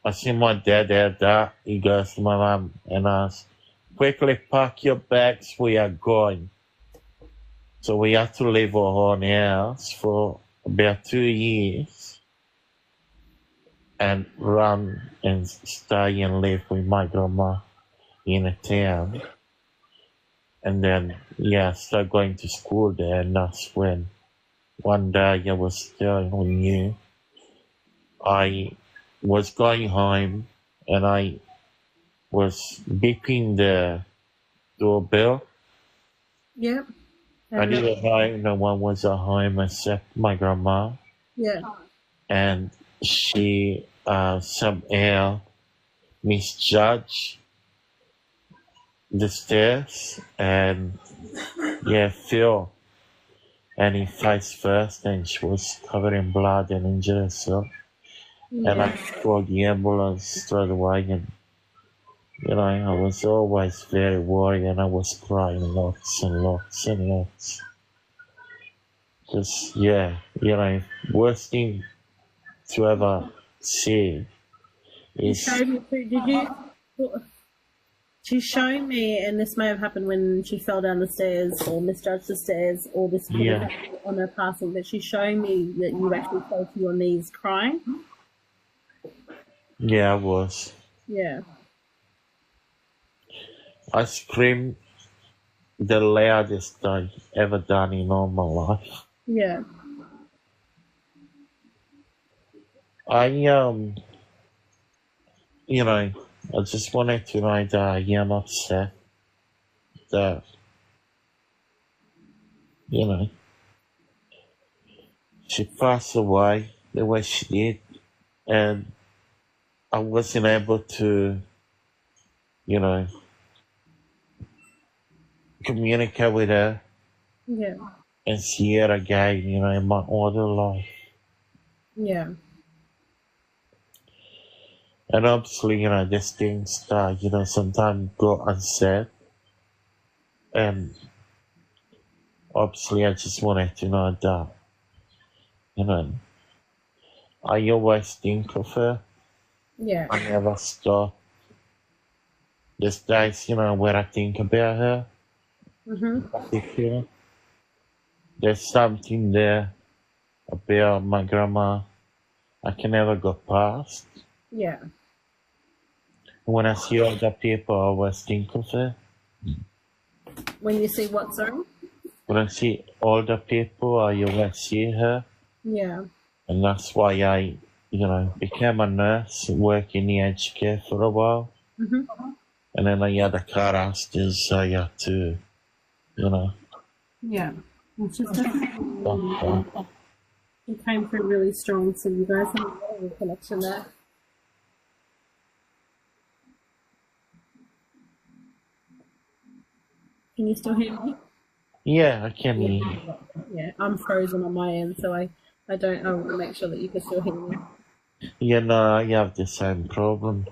I see my dad there, that he goes to my mom and asks, quickly pack your bags, we are going. So we had to leave our own house for about 2 years and run and stay and live with my grandma in a town. And then, start going to school there, and that's when one day I was telling you, I was going home and I was beeping the doorbell. Yeah. I didn't know no one was at home except my grandma. Yeah. And she somehow misjudged the stairs and fell and he face first and she was covered in blood and injured herself. And I called the ambulance straight away and I was always very worried and I was crying lots and lots and lots. Just, worst thing to ever see is... Showed me too. Did you? She's showing me, and this may have happened when she fell down the stairs or misjudged the stairs, or this could have happened on her passing, but she's showing me that you actually fell to your knees crying. Yeah, I was. Yeah. I screamed the loudest I ever done in all my life. Yeah. I just wanted to know that I am upset that, she passed away the way she did, and I wasn't able to, communicate with her Yeah. and see her again, in my other life. Yeah. And obviously, these things that, sometimes go unsaid. And obviously, I just wanted to know that, I always think of her. Yeah. I never stop. There's days, where I think about her. Mhm. There's something there about my grandma I can never go past. Yeah. When I see other people, I always think of her. When you see what, sorry? When I see older people, I always see her. Yeah. And that's why I, became a nurse, worked in the aged care for a while. Mm-hmm. And then I had a car accident, so I had to, Yeah. It's just definitely, stop it came through really strong, so you guys have a really connection there. Can you still hear me? Yeah, I can hear you. Yeah, I'm frozen on my end, so I want to make sure that you can still hear me. Yeah, no, I have the same problem.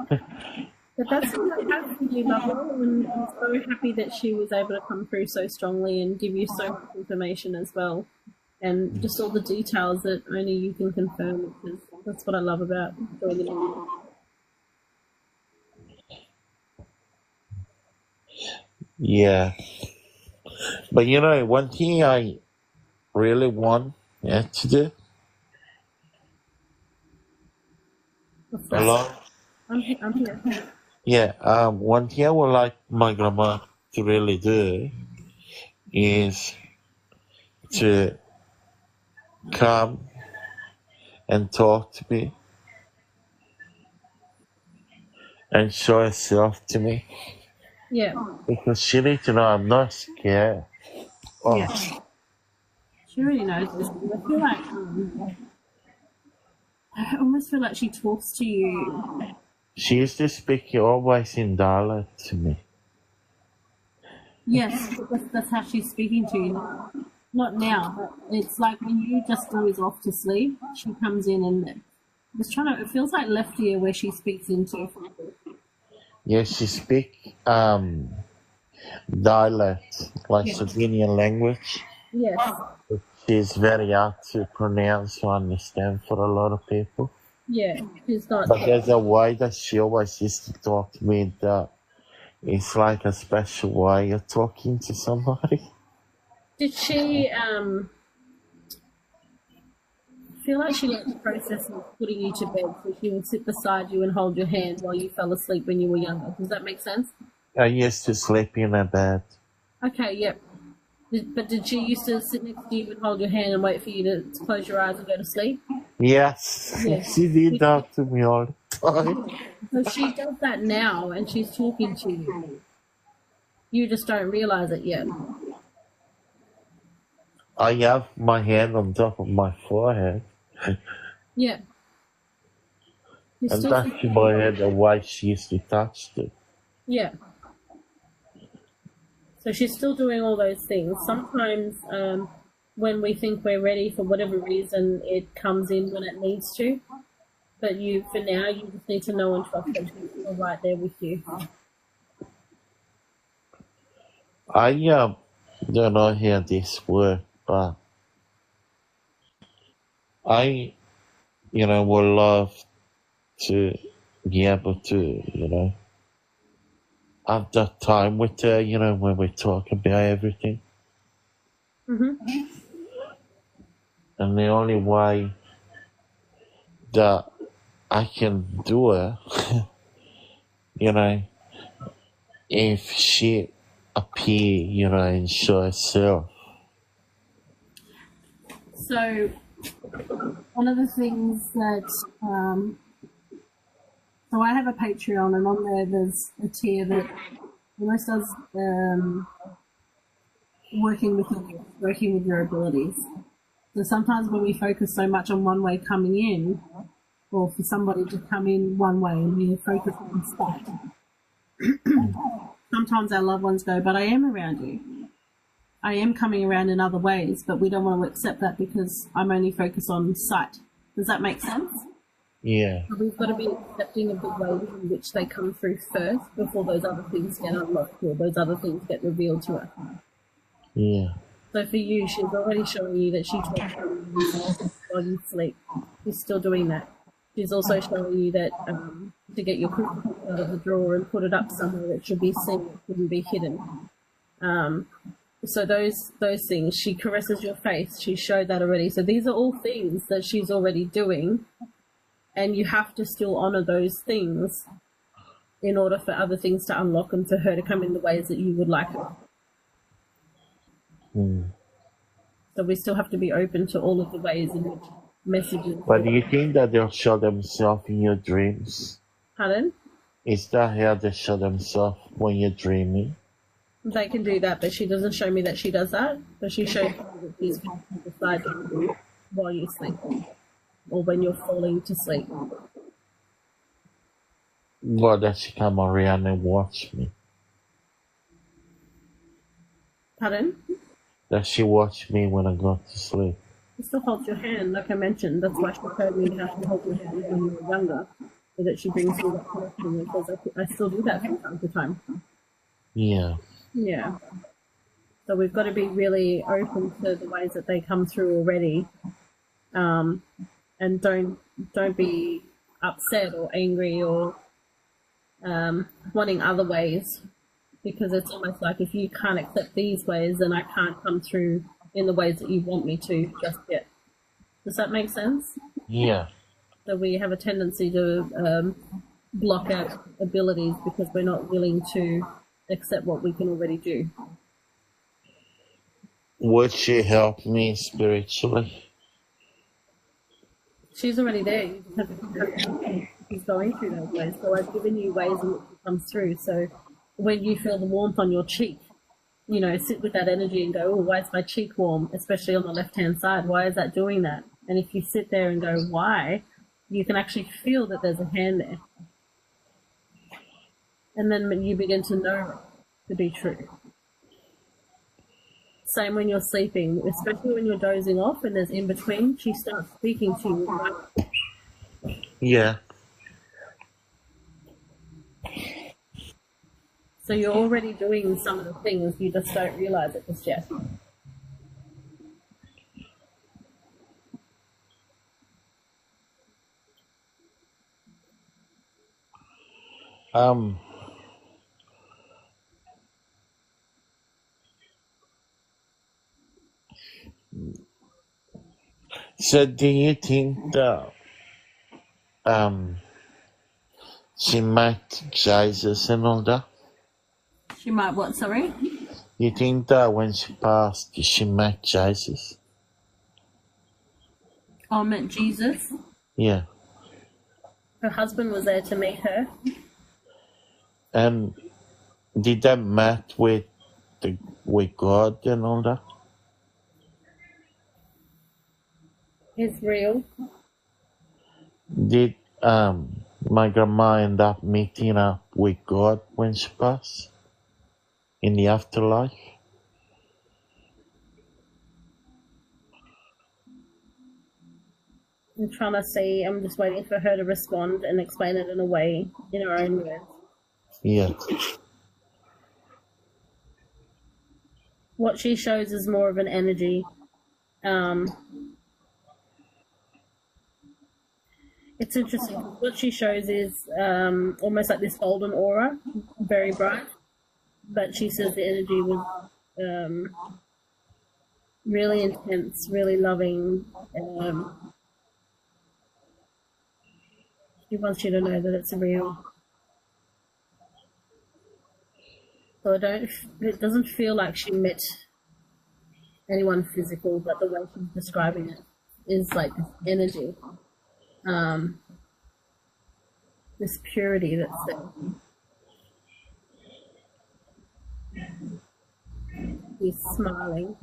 But that's really lovely, and I'm so happy that she was able to come through so strongly and give you so much information as well, and just all the details that only you can confirm, because that's what I love about doing it. Yeah. But one thing I really want to do a lot. I'm here. Yeah, one thing I would like my grandma to really do is to come and talk to me and show herself to me. Yeah. Because she needs to know I'm not scared. Oh, Yeah. She already knows this. I feel like I almost feel like she talks to you. she used to speak always in dialect to me. Yes, that's how she's speaking to you now. Not now, but it's like when you just doze off to sleep, she comes in and it's it feels like left ear where she speaks into. Yeah, she speak dialect, like Yeah. Slovenian language. Yes. She's very hard to pronounce or understand for a lot of people. Yeah, she's not. But there's a way that she always used to talk to me that it's like a special way of talking to somebody. Did she feel like she liked the process of putting you to bed, so she would sit beside you and hold your hand while you fell asleep when you were younger? Does that make sense? I used to sleep in a bed. Okay, yep. But did she used to sit next to you and hold your hand and wait for you to close your eyes and go to sleep? Yes, Yes. she did that to me all the time. So she does that now and she's talking to you. You just don't realize it yet. I have my hand on top of my forehead. Yeah. And touching my head the way she used to touch it. Yeah. So she's still doing all those things. Sometimes when we think we're ready, for whatever reason, it comes in when it needs to. But for now, you just need to know and trust that she's still right there with you. I don't know how this works, but I, would love to be able to, have that time with her, when we talk about everything. Mm-hmm. And the only way that I can do it, if she appear, and show herself. So one of the things that so I have a Patreon, and on there's a tier that almost does working with your abilities. So sometimes when we focus so much on one way coming in, or for somebody to come in one way and we focus on sight, sometimes our loved ones go, but I am around you. I am coming around in other ways, but we don't want to accept that because I'm only focused on sight. Does that make sense? Yeah. So we've got to be accepting of the ways in which they come through first before those other things get unlocked or those other things get revealed to us. Yeah. So for you, she's already showing you that she talks while you sleep. She's still doing that. She's also showing you that to get your crucifix out of the drawer and put it up somewhere that should be seen, it shouldn't be hidden. So those things, she caresses your face. She showed that already. So these are all things that she's already doing. And you have to still honor those things in order for other things to unlock and for her to come in the ways that you would like her. So we still have to be open to all of the ways in which messages... But do you think that they'll show themselves in your dreams? Pardon? Is that how they show themselves when you're dreaming? They can do that, but she doesn't show me that she does that. But she shows me that she's beside you while you sleep or when you're falling to sleep. Well, does she come around and watch me? Pardon? Does she watch me when I go to sleep? She still holds your hand, like I mentioned. That's why she told me how to hold your hand when you were younger, so that she brings you that connection. Because I still do that from time to time. Yeah. Yeah. So we've got to be really open to the ways that they come through already, and don't be upset or angry or wanting other ways, because it's almost like if you can't accept these ways, then I can't come through in the ways that you want me to just yet. Does that make sense? Yeah. So we have a tendency to block out abilities because we're not willing to accept what we can already do. Would she help me spiritually? She's already there. You just have to she's going through those ways. So I've given you ways in which it comes through. So when you feel the warmth on your cheek, you know, sit with that energy and go, oh, why is my cheek warm? Especially on the left-hand side. Why is that doing that? And if you sit there and go, why? You can actually feel that there's a hand there. And then when you begin to know it to be true. Same when you're sleeping, especially when you're dozing off and there's in between, she starts speaking to you. Yeah. So you're already doing some of the things, you just don't realize it just yet. So do you think that she met Jesus and all that? She might what, sorry? You think that when she passed, she met Jesus? Oh, met Jesus? Yeah. Her husband was there to meet her. And did that met with God and all that? It's real. Did my grandma end up meeting up with God when she passed? In the afterlife? I'm trying to see, I'm just waiting for her to respond and explain it in a way, in her own words. Yeah. What she shows is more of an energy. It's interesting. What she shows is almost like this golden aura, very bright. But she says the energy was really intense, really loving. She wants you to know that it's real. So it doesn't feel like she met anyone physical, but the way she's describing it is like this energy, this purity that's there. He's smiling.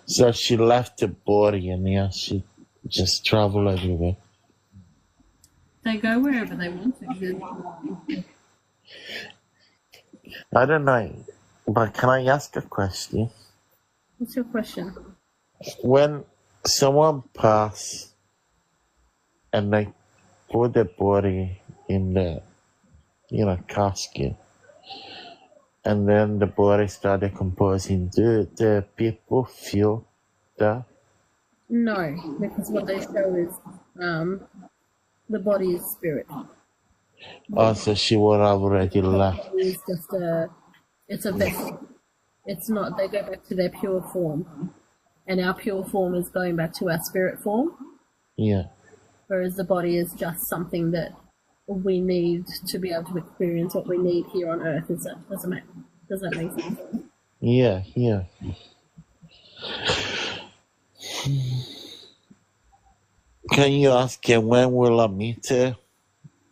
So she left the body and now she just travel everywhere. They go wherever they want to. I don't know, but can I ask a question? What's your question? When someone passes and they put the body in the, casket, and then the body start decomposing, do the people feel that? No, because what they show is the body is spirit. Oh, so she would have already left. It's just it's a vessel. It's not, they go back to their pure form. And our pure form is going back to our spirit form. Yeah. whereas the body is just something that we need to be able to experience what we need here on Earth. Does that make sense? Yeah, yeah. Can you ask her when will I meet her?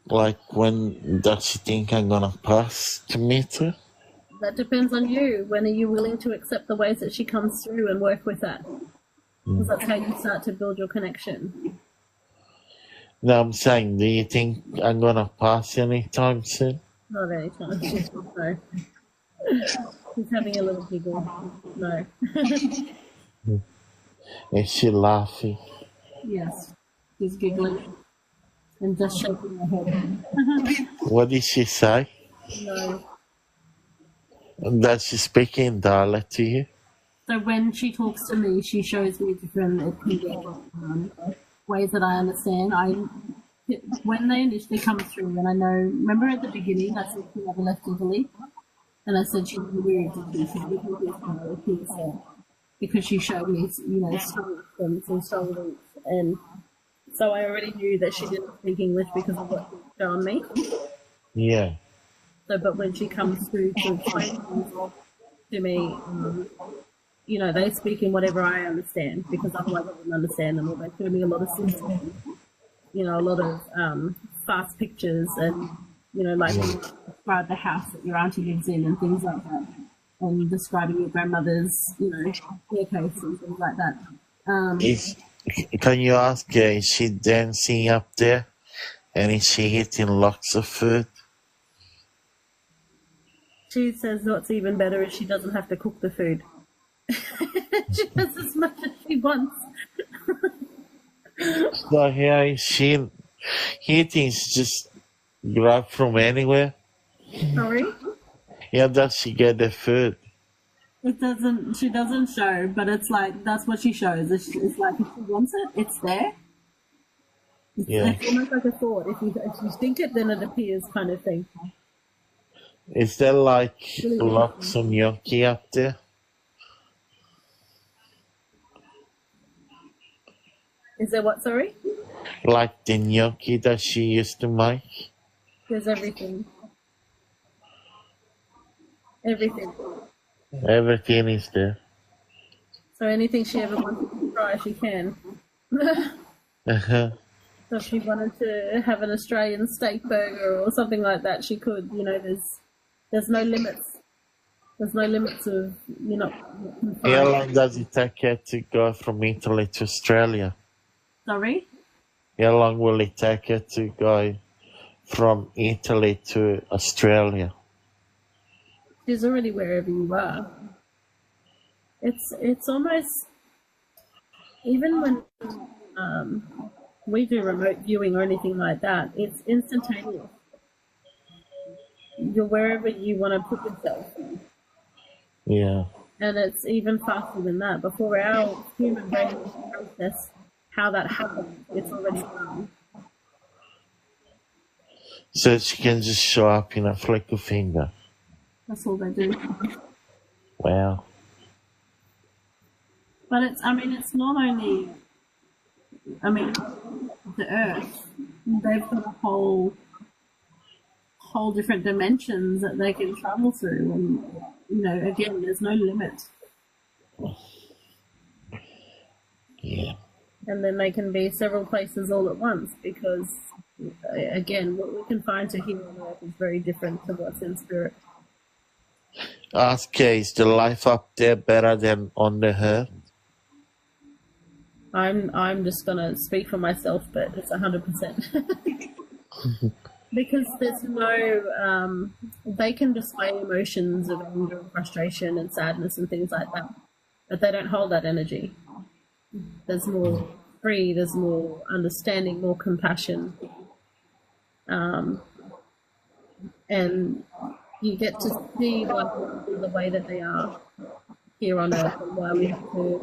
Like, when does she think I'm gonna pass to meet her? That depends on you. When are you willing to accept the ways that she comes through and work with that? Because that's how you start to build your connection. No, I'm saying, do you think I'm gonna pass anytime soon? Not anytime. No. He's having a little giggle. No. Is she laughing? Yes. He's giggling and just shaking her head. What did she say? No. Does she speak in dialect to you? So when she talks to me, she shows me different ways that I understand. When they initially come through, and I know, remember at the beginning, I said she never left Italy, and I said she moved because she showed me, strong accents and strong roots, and so I already knew that she didn't speak English because of what she showed me. Yeah. So, but when she comes through to explain things to me, they speak in whatever I understand, because otherwise I wouldn't understand them. Or they show me a lot of symbols, a lot of fast pictures, and like describe the house that your auntie lives in and things like that, and describing your grandmother's, staircase and things like that. Can you ask her, is she dancing up there? And is she eating lots of food? She says what's even better is she doesn't have to cook the food. She has as much as she wants. So here is she eating, just grab from anywhere? Sorry? Yeah, does she get the food? She doesn't show, but it's like, that's what she shows. It's like, if she wants it, it's there. It's almost like a thought. If you think it, then it appears, kind of thing. Is there like lots of gnocchi up there? Is there what, sorry? Like the gnocchi that she used to make? There's everything. Everything. Everything is there. So anything she ever wanted to try, she can. Uh-huh. So if she wanted to have an Australian steak burger or something like that, she could. There's no limits. There's no limits of, confined. How long does it take her to go from Italy to Australia? Sorry? How long will it take her to go from Italy to Australia? She's already wherever you are. It's almost, even when we do remote viewing or anything like that, it's instantaneous. You're wherever you want to put yourself. Yeah. And it's even faster than that. Before our human brain can process how that happens, it's already done. So she can just show up in a flick of finger. That's all they do. Wow. But it's not only, the Earth. They've got a whole different dimensions that they can travel through, and again, there's no limit. Yeah. And then they can be several places all at once, because again, what we can find to here on Earth is very different to what's in spirit. Ask her, is the life up there better than on the Earth? I'm just gonna speak for myself, but it's 100%. Because there's no, they can display emotions of anger and frustration and sadness and things like that, but they don't hold that energy. There's more free, there's more understanding, more compassion, and you get to see the way that they are here on Earth, and why we have to,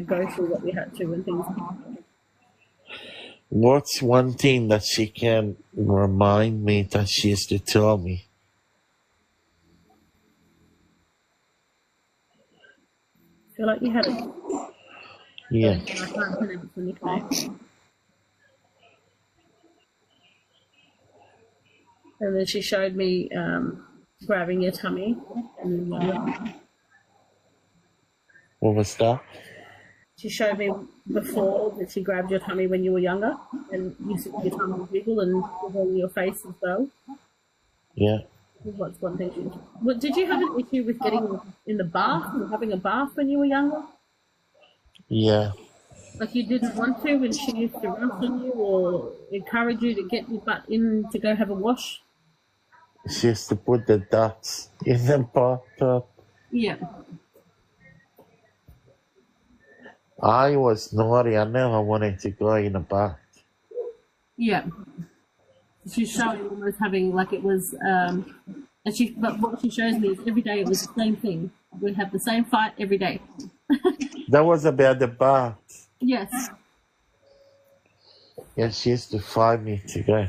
go through what we had to and things like that. What's one thing that she can remind me that she used to tell me? I feel like you had it. Yeah. I can't pronounce anything. And then she showed me grabbing your tummy. And What was that? she showed me before that she grabbed your tummy when you were younger, and you see your tummy wiggle and wiggle your face as well. Yeah. What's one thing? Did you have an issue with getting in the bath or having a bath when you were younger? Yeah. Like you didn't want to, and she used to rough on you or encourage you to get your butt in to go have a wash? She used to put the ducks in the bathtub. Yeah. I was naughty. I never wanted to go in a bath. Yeah. She's showing almost having like it was, but what she shows me is every day it was the same thing. We have the same fight every day. That was about the bath. Yes. Yeah, she used to fight me to go.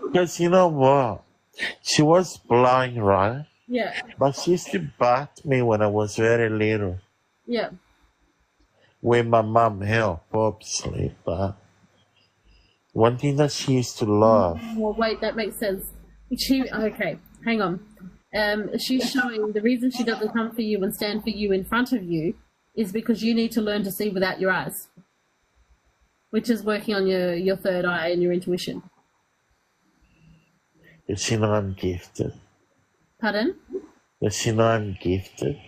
Because you know what? She was blind, right? Yeah. But she used to bat me when I was very little. Yeah. When my mom helped, obviously. But one thing that she used to love. Well, wait, that makes sense. Okay, hang on. She's showing the reason she doesn't come for you and stand for you in front of you is because you need to learn to see without your eyes, which is working on your third eye and your intuition. Does she know I'm gifted? Pardon? Does she know I'm gifted?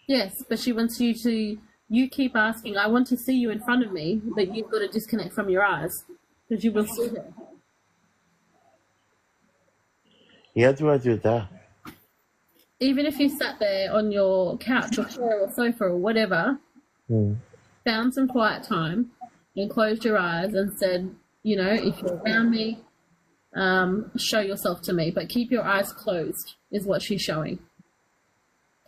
Yes, but she wants you to. You keep asking, I want to see you in front of me, but you've got to disconnect from your eyes because you will see her. How do I do that? Even if you sat there on your couch or chair or sofa or whatever, found some quiet time and closed your eyes and said, you know, if you're around me, show yourself to me, but keep your eyes closed is what she's showing.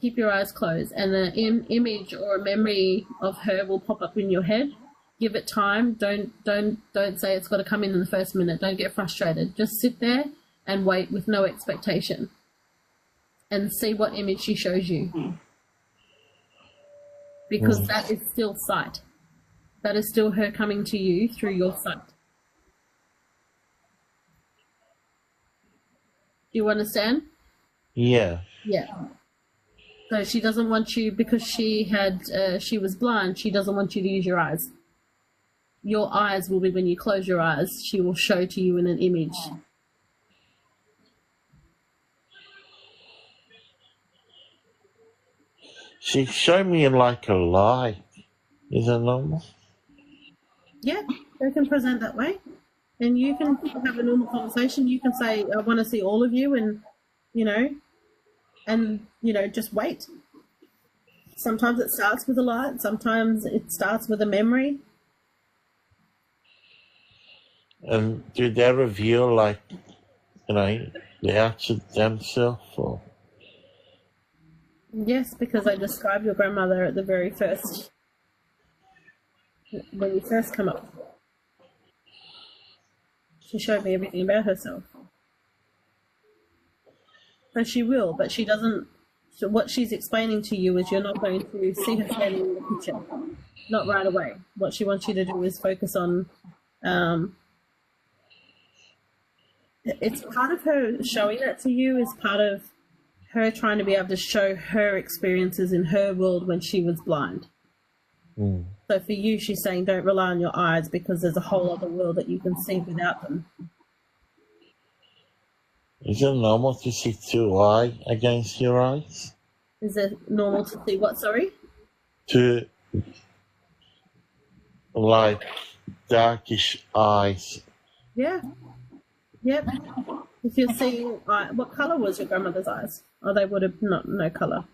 Keep your eyes closed, and an image or a memory of her will pop up in your head. Give it time. Don't say it's got to come in the first minute. Don't get frustrated. Just sit there and wait with no expectation, and see what image she shows you. Because that is still sight. That is still her coming to you through your sight. Do you understand? Yeah. Yeah. So she doesn't want you, because she was blind, she doesn't want you to use your eyes. Your eyes will be when you close your eyes, she will show to you in an image. She showed me like a light. Is it normal? Yeah, they can present that way. And you can have a normal conversation. You can say, I want to see all of you, and, just wait. Sometimes it starts with a light. Sometimes it starts with a memory. And do they reveal, like, the actual themselves? Or? Yes, because I described your grandmother at the very first, when you first come up. She showed me everything about herself. So she will, but she doesn't. So what she's explaining to you is you're not going to see her standing in the picture. Not right away. What she wants you to do is focus on. It's part of her showing that to you is part of her trying to be able to show her experiences in her world when she was blind. So for you, she's saying don't rely on your eyes because there's a whole other world that you can see without them. Is it normal to see two eyes against your eyes? Is it normal to see what, sorry? Two, like, darkish eyes. Yeah. Yep. If you're seeing, what colour was your grandmother's eyes? Oh, they would have no colour.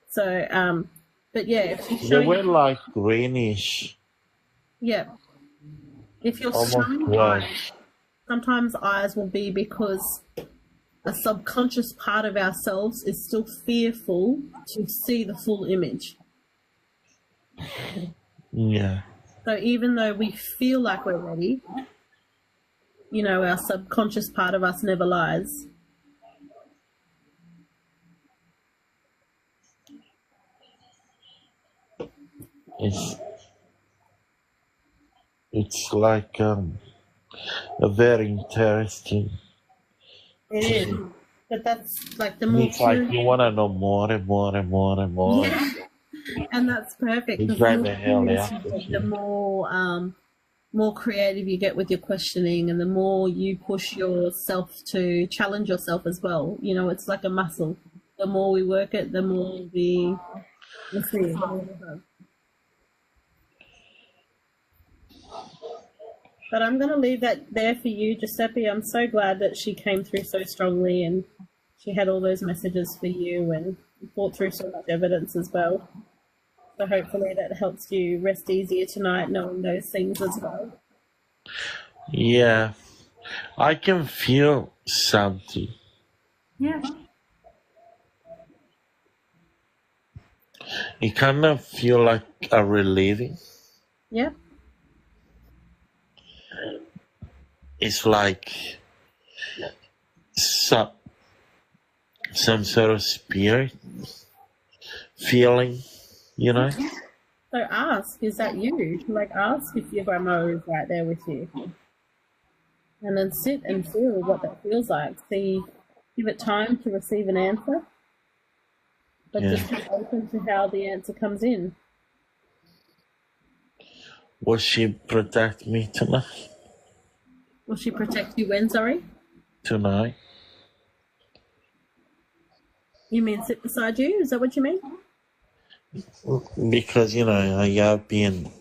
So, but yeah, if she's showing, they were like greenish. Yeah. If you're Almost showing white. eyes, sometimes eyes will be because a subconscious part of ourselves is still fearful to see the full image. Yeah. So even though we feel like we're ready, our subconscious part of us never lies. It's like a very interesting. It is. But that's like the more It's like you want to know more and more and more and more. Yeah. And that's perfect. You because drive the the more hell curious out you of get, the you. more creative you get with your questioning, and the more you push yourself to challenge yourself as well. You know, it's like a muscle. The more we work it, the more we receive. But I'm going to leave that there for you, Giuseppe. I'm so glad that she came through so strongly, and she had all those messages for you and fought through so much evidence as well. So hopefully that helps you rest easier tonight, knowing those things as well. Yeah, I can feel something. Yeah. It kind of feel like a relieving. Yeah. It's like some sort of spirit feeling, you know? So ask, is that you? Like, ask if your grandma is right there with you. And then sit and feel what that feels like. See, give it time to receive an answer. But just be open to how the answer comes in. Will she protect me tonight? Will she protect you when, sorry? Tonight. You mean sit beside you? Is that what you mean? Because, you know, I have been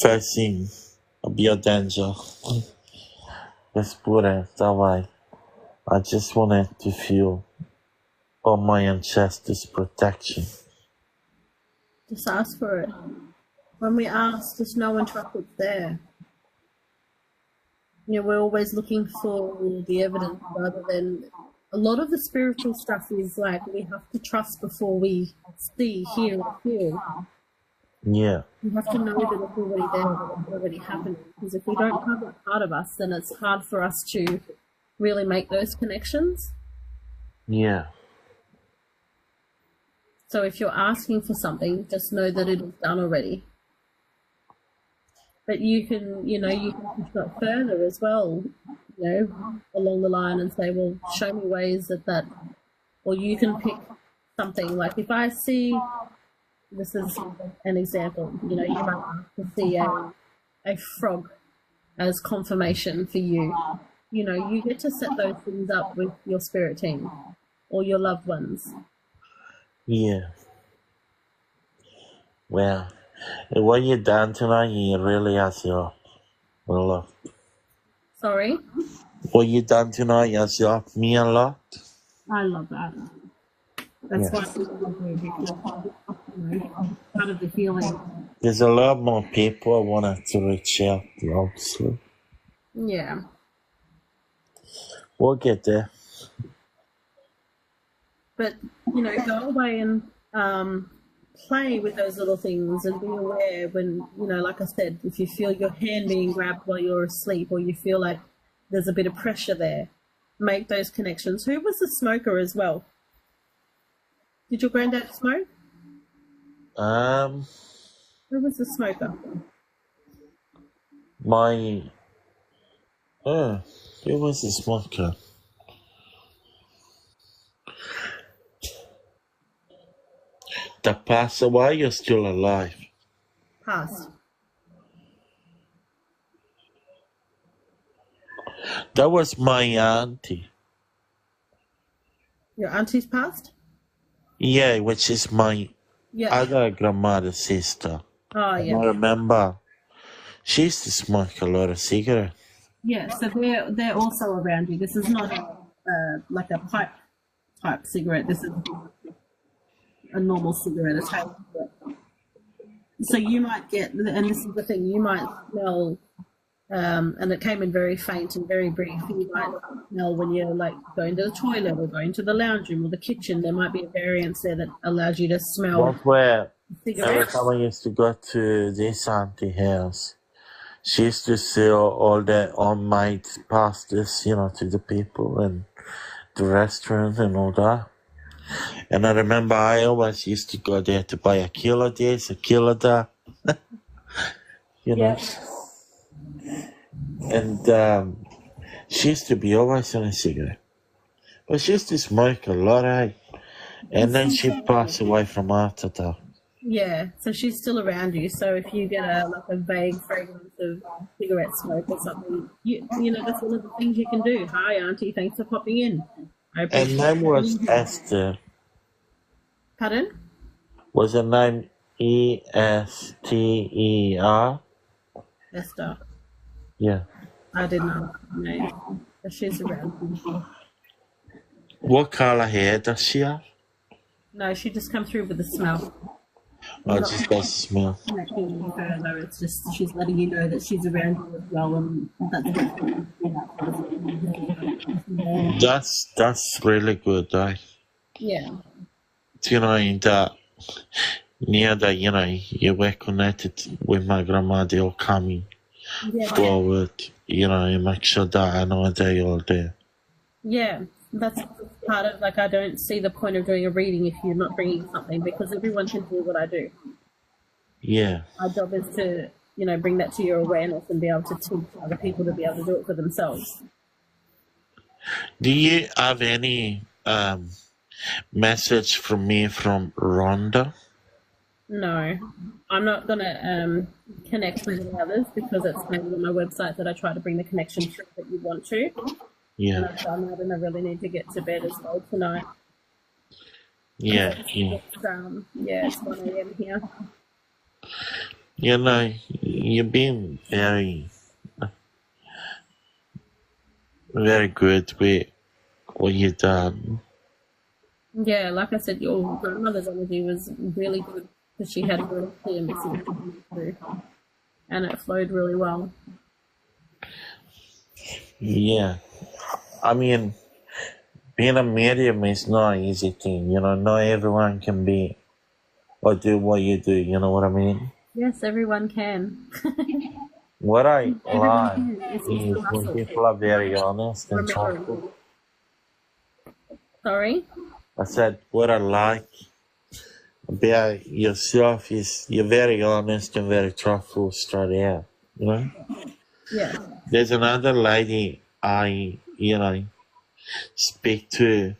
facing a bit of danger. Let's put it that way. I just wanted to feel all my ancestors' protection. Just ask for it. When we ask, just know and trust what's there. You know, we're always looking for the evidence rather than... A lot of the spiritual stuff is like we have to trust before we see, hear, or feel. Yeah. You have to know that it's already there, that it's already happening. Because if we don't have that part of us, then it's hard for us to really make those connections. Yeah. So if you're asking for something, just know that it is done already. But you can, you know, you can push that further as well, you know, along the line and say, well, show me ways that, or you can pick something. Like if I see, this is an example, you know, you might ask to see a frog as confirmation for you. You know, you get to set those things up with your spirit team or your loved ones. Yeah. Well, what you done tonight, you really has helped a lot. Sorry? What you done tonight has helped me a lot. I love that. That's why I love you, because you know, part of the healing. There's a lot more people I wanted to reach out to, obviously. Yeah. We'll get there. But, you know, go away and play with those little things and be aware when, you know, like I said, if you feel your hand being grabbed while you're asleep or you feel like there's a bit of pressure there, make those connections. Who was the smoker as well? Did your granddad smoke? Who was the smoker? Who was the smoker? That passed away, you're still alive? Passed. That was my auntie. Your auntie's passed? Yeah, which is my other grandmother's sister. Oh, yeah. I remember she used to smoke a lot of cigarettes. Yeah, so they're also around you. This is not like a pipe type cigarette. This is a normal cigarette, a tail cigarette. So you might get, and this is the thing, you might smell, and it came in very faint and very brief. You might smell when you're like going to the toilet or going to the lounge room or the kitchen. There might be a variance there that allows you to smell. That's where cigarettes. every time I used to go to this auntie house, she used to sell all the homemade pastas, you know, to the people and the restaurants and all that. And I remember I always used to go there to buy a kilo this, a kilo that, you know. And She used to be always on a cigarette. But she used to smoke a lot, eh? And then she passed away from heart attack. Yeah, so she's still around you. So if you get a vague fragrance of cigarette smoke or something, you know that's one of the things you can do. Hi, Auntie, thanks for popping in. I And appreciate name was it. Esther. Pardon? Was her name Ester? Esther. Yeah. I didn't know her name, but she's around. What colour hair does she have? No, she just come through with the smell. Oh, just does smell. Connecting with her, though, it's just she's letting you know that she's around you as well, and That's really good, eh? yeah. You know, that near that, you know, you were connected with my grandma, they'll coming forward, you know, and make sure that I know they're all there. Yeah, that's part of, like, I don't see the point of doing a reading if you're not bringing something, because everyone can do what I do. Yeah. Our job is to, you know, bring that to your awareness and be able to teach other people to be able to do it for themselves. Do you have any message from me from Rhonda? No, I'm not going to connect with the others because it's maybe on my website that I try to bring the connection through that you want to. Yeah. And I've done that, and I really need to get to bed as well tonight. Yeah. It's 1 a.m. here. You know, you've been very, very good with what you've done. Yeah, like I said, your grandmother's energy was really good because she had a really clear message through, and it flowed really well. Yeah. I mean, being a medium is not an easy thing, you know, not everyone can be or do what you do, you know what I mean? Yes, everyone can. What I like can. It's just is a when muscle. people are very honest and Remember. truthful. Sorry? I said, what I like about yourself is you're very honest and very truthful straight out, you know? Yeah. There's another lady I, you know, speak to,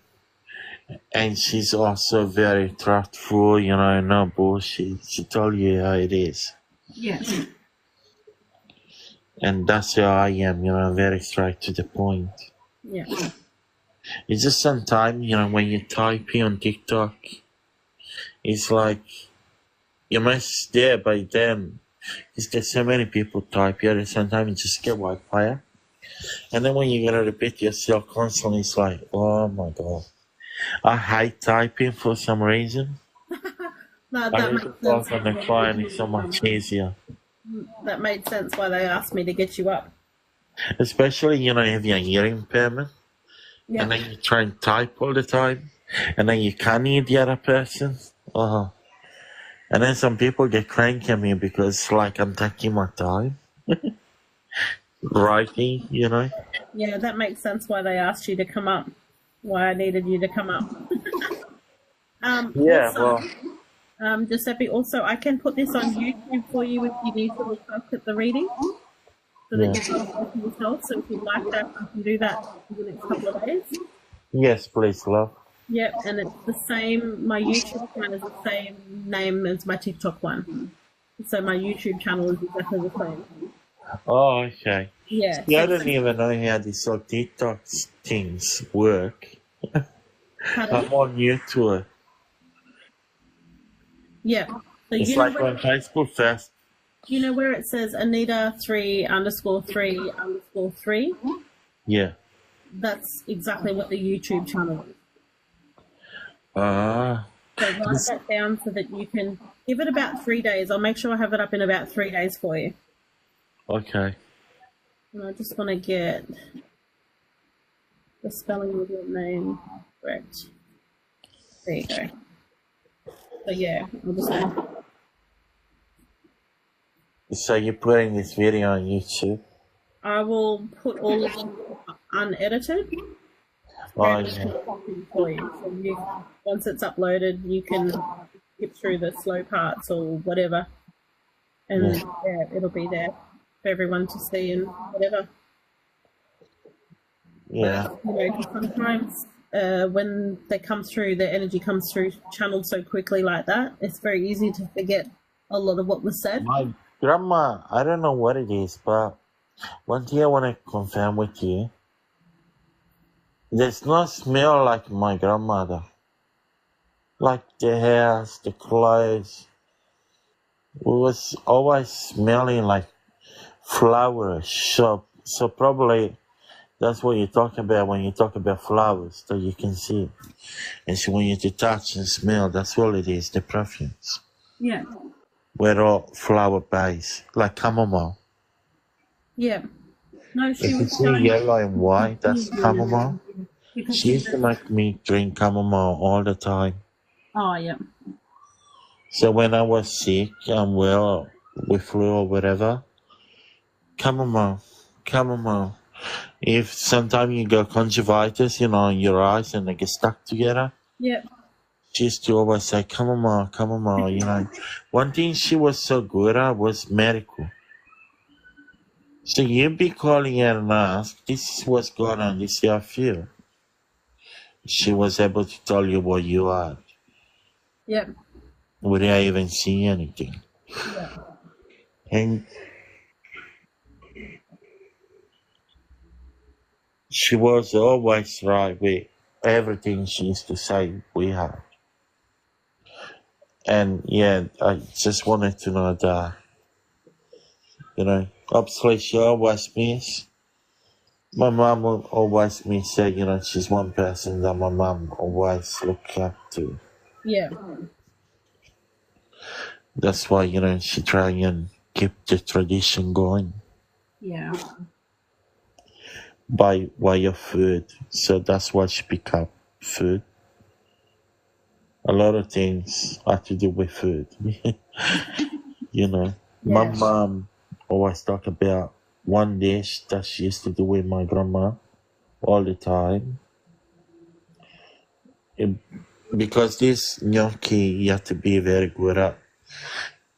and she's also very truthful, you know, no bullshit. She told you how it is. Yeah. And that's how I am, you know, very straight to the point. Yeah. It's just sometimes, you know, when you type here on TikTok, it's like your message is there, but then there's so many people type here that sometimes you just get wildfire. And then when you're going to repeat yourself constantly, it's like, oh my God. I hate typing for some reason. No, I that really makes talk sense. on the phone, it's so much easier. That made sense why they asked me to get you up. Especially, you know, if you're hearing impairment, Yeah. and then you try and type all the time, and then you can't hear the other person. And then some people get cranky at me because it's like I'm taking my time. Writing, you know. Yeah, that makes sense why they asked you to come up. Why I needed you to come up. Yeah, also, well, Giuseppe, also I can put this on YouTube for you if you need to look up at the reading. So yeah. that you can see for yourself. So if you'd like that, you can do that in the next couple of days. Yes, please, love. Yep, and it's the same, my YouTube one is the same name as my TikTok one. So my YouTube channel is exactly the same. Oh, okay. Yeah. See, I don't even know how these sort of TikTok things work. I'm all new to it. Yeah. So It's you know like when Facebook first. you know where it says Anita3_3_3? Yeah. That's exactly what the YouTube channel is. So write that down so that you can give it about 3 days. I'll make sure I have it up in about 3 days for you. Okay. And I just want to get the spelling of your name correct. There you go. So yeah, I'll just So you're putting this video on YouTube? I will put all of them unedited. Oh, yeah. For you. So once it's uploaded, you can skip through the slow parts or whatever, and Yeah. yeah, it'll be there for everyone to see and whatever. Yeah. You know, 'cause sometimes when they come through, their energy comes through channeled so quickly like that, it's very easy to forget a lot of what was said. My grandma, I don't know what it is, but one thing I want to confirm with you, there's no smell like my grandmother. Like the house, the clothes, it was always smelling like flowers. So probably that's what you talk about when you talk about flowers, that you can see. And so when you touch and smell, that's all it is, the perfumes. Yeah. We're all flower based, like chamomile. Yeah. No, she If you was see showing yellow and white, that's chamomile. because She used to make me drink chamomile all the time. oh yeah. So when I was sick, unwell, with flu or whatever, chamomile. If sometimes you got conjunctivitis, you know, in your eyes and they get stuck together, Yeah. she used to always say, chamomile, you know. One thing she was so good at was medical. So you'd be calling her and ask, this is what's going on, this is how I feel. She was able to tell you what you had Yeah. without even seeing anything. Yeah. And she was always right with everything she used to say we had. And yeah, I just wanted to know that, you know, obviously she always miss. My mom will always me say, you know, she's one person that my mom always look up to. Yeah. That's why, you know, she try and keep the tradition going Yeah. by way of food. So that's why she pick up food. A lot of things have to do with food. You know, my Yeah. mom always talk about one dish that she used to do with my grandma all the time. Because this gnocchi, you have to be very good at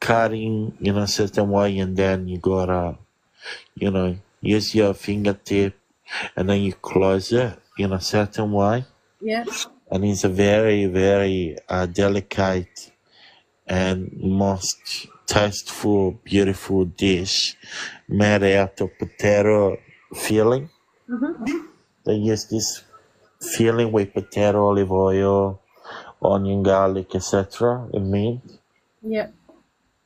cutting, you know, certain way, and then you gotta, you know, use your fingertip, and then you close it in a certain way. Yeah. And it's a very, very delicate and most tasteful, beautiful dish made out of potato filling. Mm-hmm. They use this filling with potato, olive oil, onion, garlic, etc. and meat. Yeah.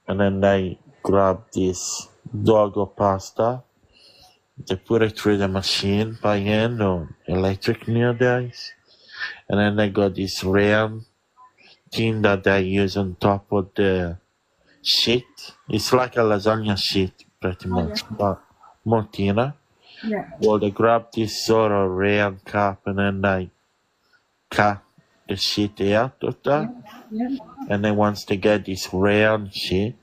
And then they grab this dog or pasta. They put it through the machine by hand or electric nowadays. And then they got this round thing that they use on top of the sheet. It's like a lasagna sheet, pretty much, but more thinner. Yeah. Well, they grab this sort of round cup and then they cut the sheet out of that. Yeah. And then once they get this round sheet,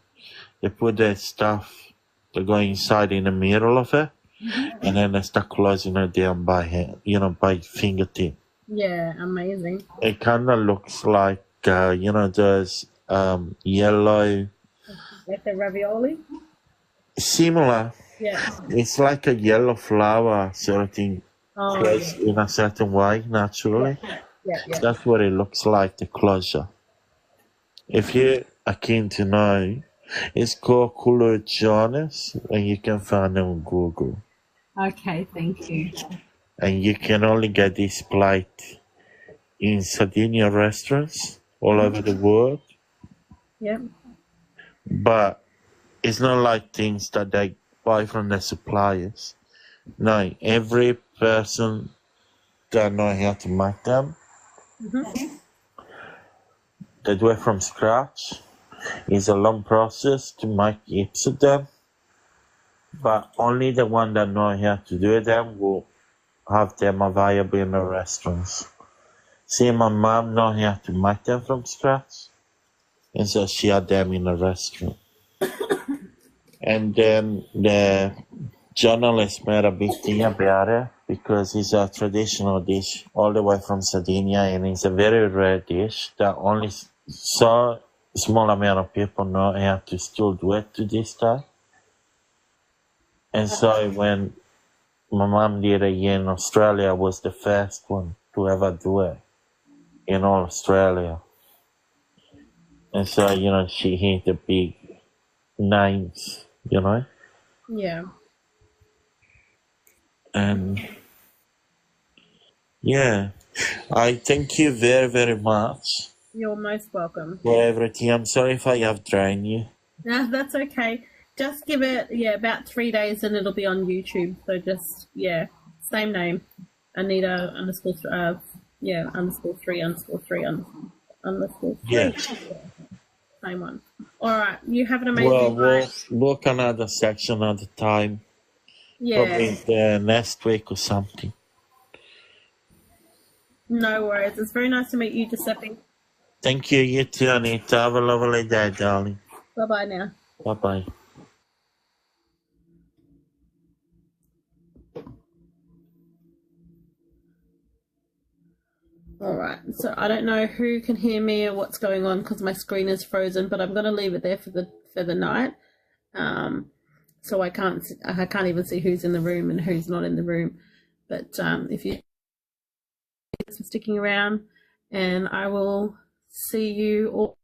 they put that stuff to go inside in the middle of it. And then they start closing it down by hand, you know, by fingertip. Yeah. Amazing. It kind of looks like, you know, those yellow, Like the ravioli. similar. Yeah. It's like a yellow flower sort of thing, Oh. placed in a certain way, naturally. Yeah. Yeah. That's what it looks like, the closure. If you are keen to know, it's called Culo Jonas, and you can find it on Google. Okay. Thank you. And you can only get this plate in Sardinia restaurants all over the world. Yep. But it's not like things that they buy from the suppliers. No, every person that know how to make them, they do it from scratch. It's a long process to make heaps of them. But only the one that know how to do them will have them available in the restaurants. See, my mom know how to make them from scratch, and so she had them in the restaurant. And then the journalist made a big thing about it because it's a traditional dish all the way from Sardinia, and it's a very rare dish that only so small amount of people know how to still do it to this day. And so when my mum did it in Australia, was the first one to ever do it in all Australia. And so, you know, she hit the big names, you know. Yeah. And yeah, I thank you very, very much You're most welcome. for everything. I'm sorry if I have drained you. No, that's okay. Just give it, about 3 days and it'll be on YouTube. So just, same name. Anita underscore, underscore 3 _3 _3. Yes. Same one. All right. You have an amazing Well, we'll night. look another section at a time. Yeah. Probably the next week or something. No worries. It's very nice to meet you, Giuseppe. Thank you. You too, Anita. Have a lovely day, darling. Bye-bye now. Bye-bye. All right. So I don't know who can hear me or what's going on because my screen is frozen, but I'm going to leave it there for the night. So I can't even see who's in the room and who's not in the room. But if you thanks for sticking around, and I will see you all